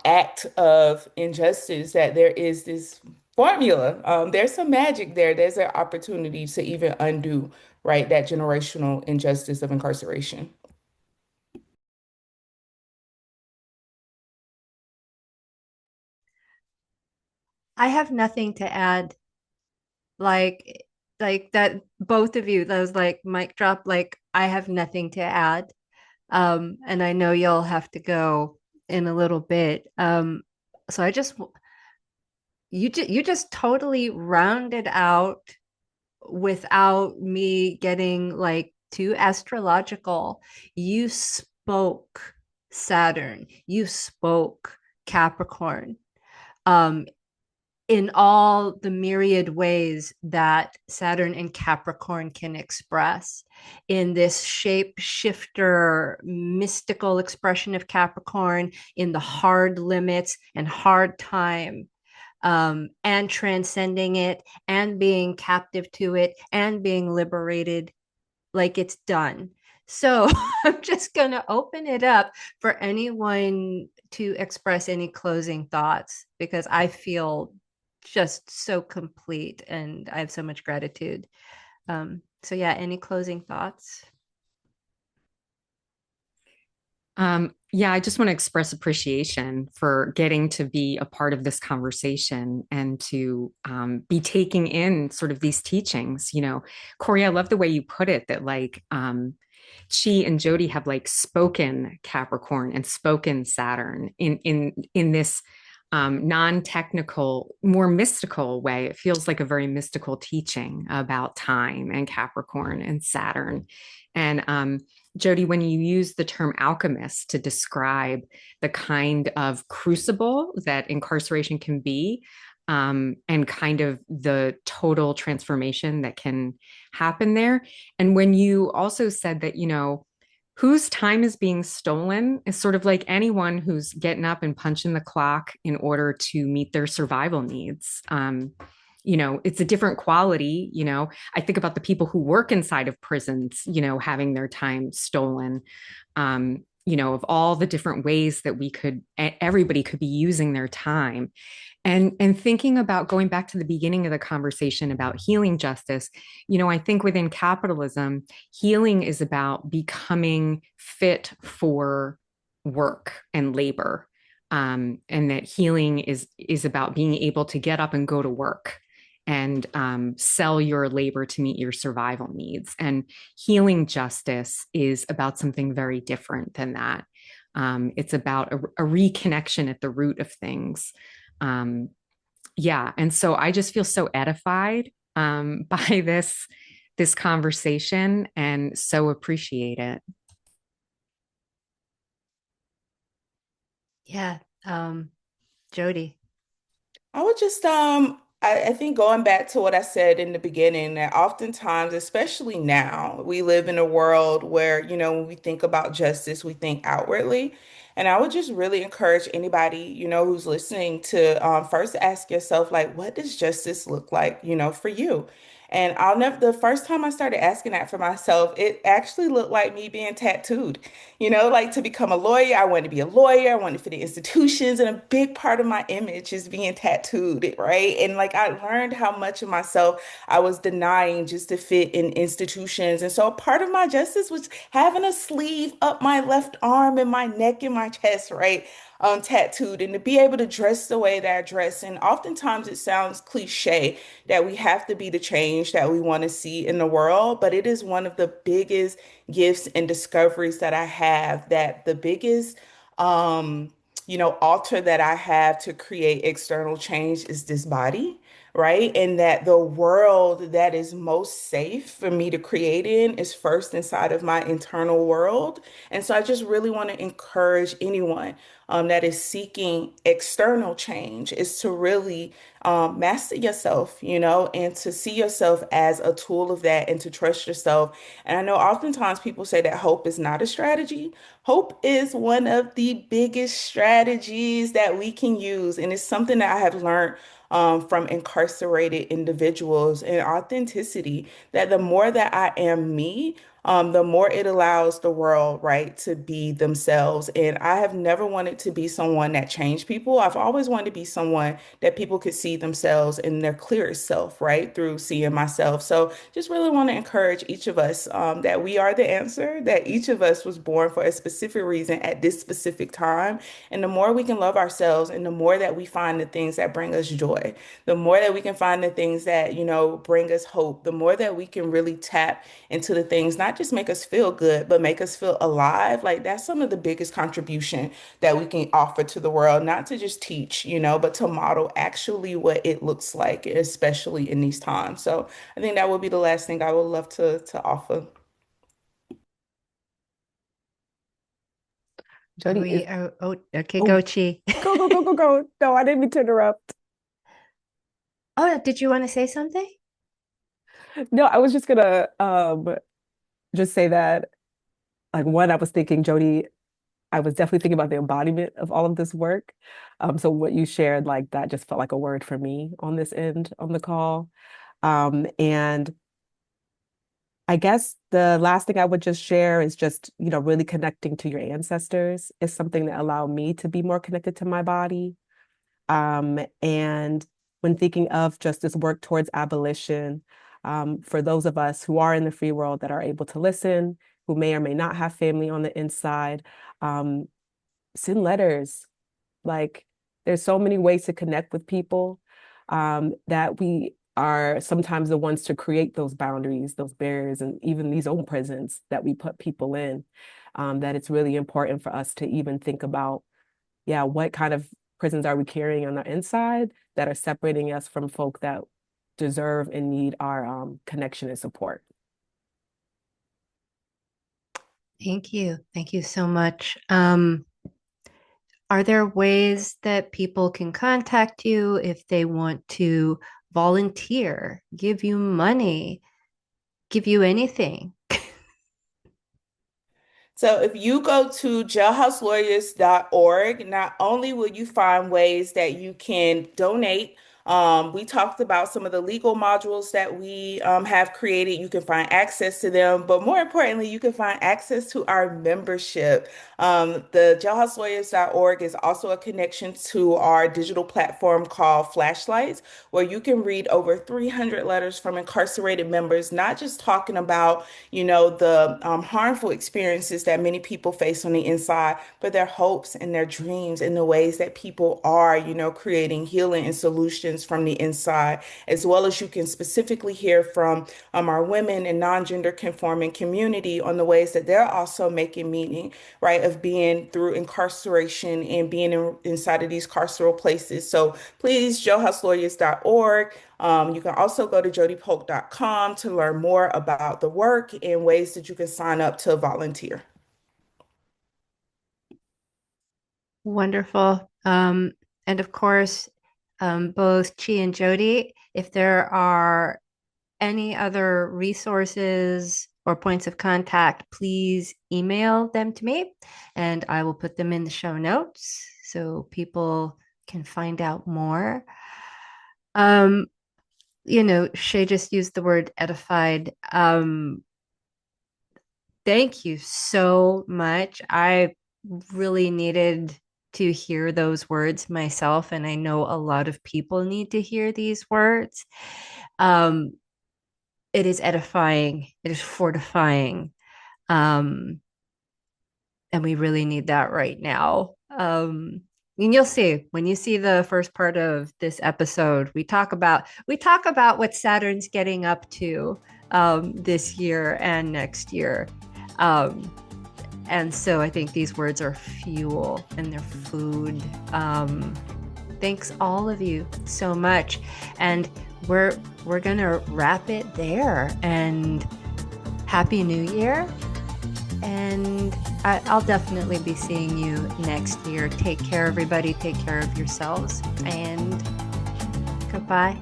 C: act of injustice, that there is this formula. There's some magic there. There's an opportunity to even undo, right, that generational injustice of incarceration.
A: I have nothing to add. Like, like that, both of you, that was like mic drop. Like, I have nothing to add. And I know you'll have to go in a little bit. So you just totally rounded out without me getting like too astrological. You spoke Saturn, you spoke Capricorn, um, in all the myriad ways that Saturn and Capricorn can express in this shape shifter, mystical expression of Capricorn, in the hard limits and hard time, and transcending it and being captive to it and being liberated like it's done. So I'm just going to open it up for anyone to express any closing thoughts because I feel just so complete and I have so much gratitude. So, yeah, any closing thoughts?
B: Yeah, I just want to express appreciation for getting to be a part of this conversation and to be taking in sort of these teachings. Cory, I love the way you put it that like Chi and Jody have like spoken Capricorn and spoken Saturn in this non-technical, more mystical way. It feels like a very mystical teaching about time and Capricorn and Saturn. And Jody, when you use the term alchemist to describe the kind of crucible that incarceration can be, and kind of the total transformation that can happen there. And when you also said that, whose time is being stolen is sort of like anyone who's getting up and punching the clock in order to meet their survival needs. It's a different quality. I think about the people who work inside of prisons, having their time stolen. Of all the different ways that everybody could be using their time. And thinking about going back to the beginning of the conversation about healing justice, I think within capitalism, healing is about becoming fit for work and labor. And that healing is about being able to get up and go to work and sell your labor to meet your survival needs. And healing justice is about something very different than that. It's about a reconnection at the root of things. Um, yeah, and so I just feel so edified by this conversation and so appreciate it.
A: Yeah. Jody.
C: I would just I think going back to what I said in the beginning, that oftentimes, especially now, we live in a world where, when we think about justice, we think outwardly. And I would just really encourage anybody, who's listening to first ask yourself, like, what does justice look like, for you? And I'll never, the first time I started asking that for myself, it actually looked like me being tattooed. Like to become a lawyer, I wanted to be a lawyer, I wanted for the institutions, and a big part of my image is being tattooed, right? And like I learned how much of myself I was denying just to fit in institutions. And so a part of my justice was having a sleeve up my left arm and my neck and my chest, right? Tattooed, and to be able to dress the way that I dress. And oftentimes it sounds cliche that we have to be the change that we want to see in the world, but it is one of the biggest gifts and discoveries that I have, that the biggest um altar that I have to create external change is this body, right? And that the world that is most safe for me to create in is first inside of my internal world. And so I just really want to encourage anyone that is seeking external change is to really master yourself, and to see yourself as a tool of that and to trust yourself. And I know oftentimes people say that hope is not a strategy. Hope is one of the biggest strategies that we can use. And it's something that I have learned from incarcerated individuals and authenticity, that the more that I am me, the more it allows the world, right, to be themselves. And I have never wanted to be someone that changed people. I've always wanted to be someone that people could see themselves in their clearest self, right, through seeing myself. So just really want to encourage each of us that we are the answer, that each of us was born for a specific reason at this specific time. And the more we can love ourselves and the more that we find the things that bring us joy, the more that we can find the things that, bring us hope, the more that we can really tap into the things, not just make us feel good, but make us feel alive. Like that's some of the biggest contribution that we can offer to the world, not to just teach, but to model actually what it looks like, especially in these times. So I think that would be the last thing I would love to offer.
A: Are
D: Jody is,
A: we? Oh, okay,
D: oh,
A: go Chi.
D: go, go, go, go, go. No, I didn't mean to interrupt.
A: Oh, did you want to say something?
D: No, I was just gonna just say that like one, I was thinking, Jody, I was definitely thinking about the embodiment of all of this work. So what you shared, like that just felt like a word for me on this end on the call. And I guess the last thing I would just share is just, really connecting to your ancestors is something that allowed me to be more connected to my body. And when thinking of just this work towards abolition, for those of us who are in the free world that are able to listen, who may or may not have family on the inside, um, send letters. Like there's so many ways to connect with people that we are sometimes the ones to create those boundaries, those barriers, and even these own prisons that we put people in. That it's really important for us to even think about, yeah, what kind of prisons are we carrying on the inside that are separating us from folk that deserve and need our connection and support.
A: Thank you. Thank you so much. Are there ways that people can contact you if they want to volunteer, give you money, give you anything?
C: So if you go to jailhouselawyers.org, not only will you find ways that you can donate, we talked about some of the legal modules that we have created. You can find access to them, but more importantly, you can find access to our membership. The jailhouselawyers.org is also a connection to our digital platform called Flashlights, where you can read over 300 letters from incarcerated members, not just talking about the harmful experiences that many people face on the inside, but their hopes and their dreams and the ways that people are, creating healing and solutions from the inside, as well as you can specifically hear from our women and non-gender conforming community on the ways that they're also making meaning, right, of being through incarceration and being inside of these carceral places. So please, jailhouselawyers.org. You can also go to jodypolk.com to learn more about the work and ways that you can sign up to volunteer.
A: Wonderful. And of course, both Chi and Jody. If there are any other resources or points of contact, please email them to me and I will put them in the show notes so people can find out more. Um, Shay just used the word edified. Thank you so much. I really needed to hear those words myself, and I know a lot of people need to hear these words. Um, it is edifying, it is fortifying. Um, and we really need that right now. And you'll see when you see the first part of this episode, we talk about what Saturn's getting up to this year and next year. Um, and so I think these words are fuel and they're food. Thanks all of you so much, and we're gonna wrap it there. And Happy New Year! And I'll definitely be seeing you next year. Take care, everybody. Take care of yourselves. And goodbye.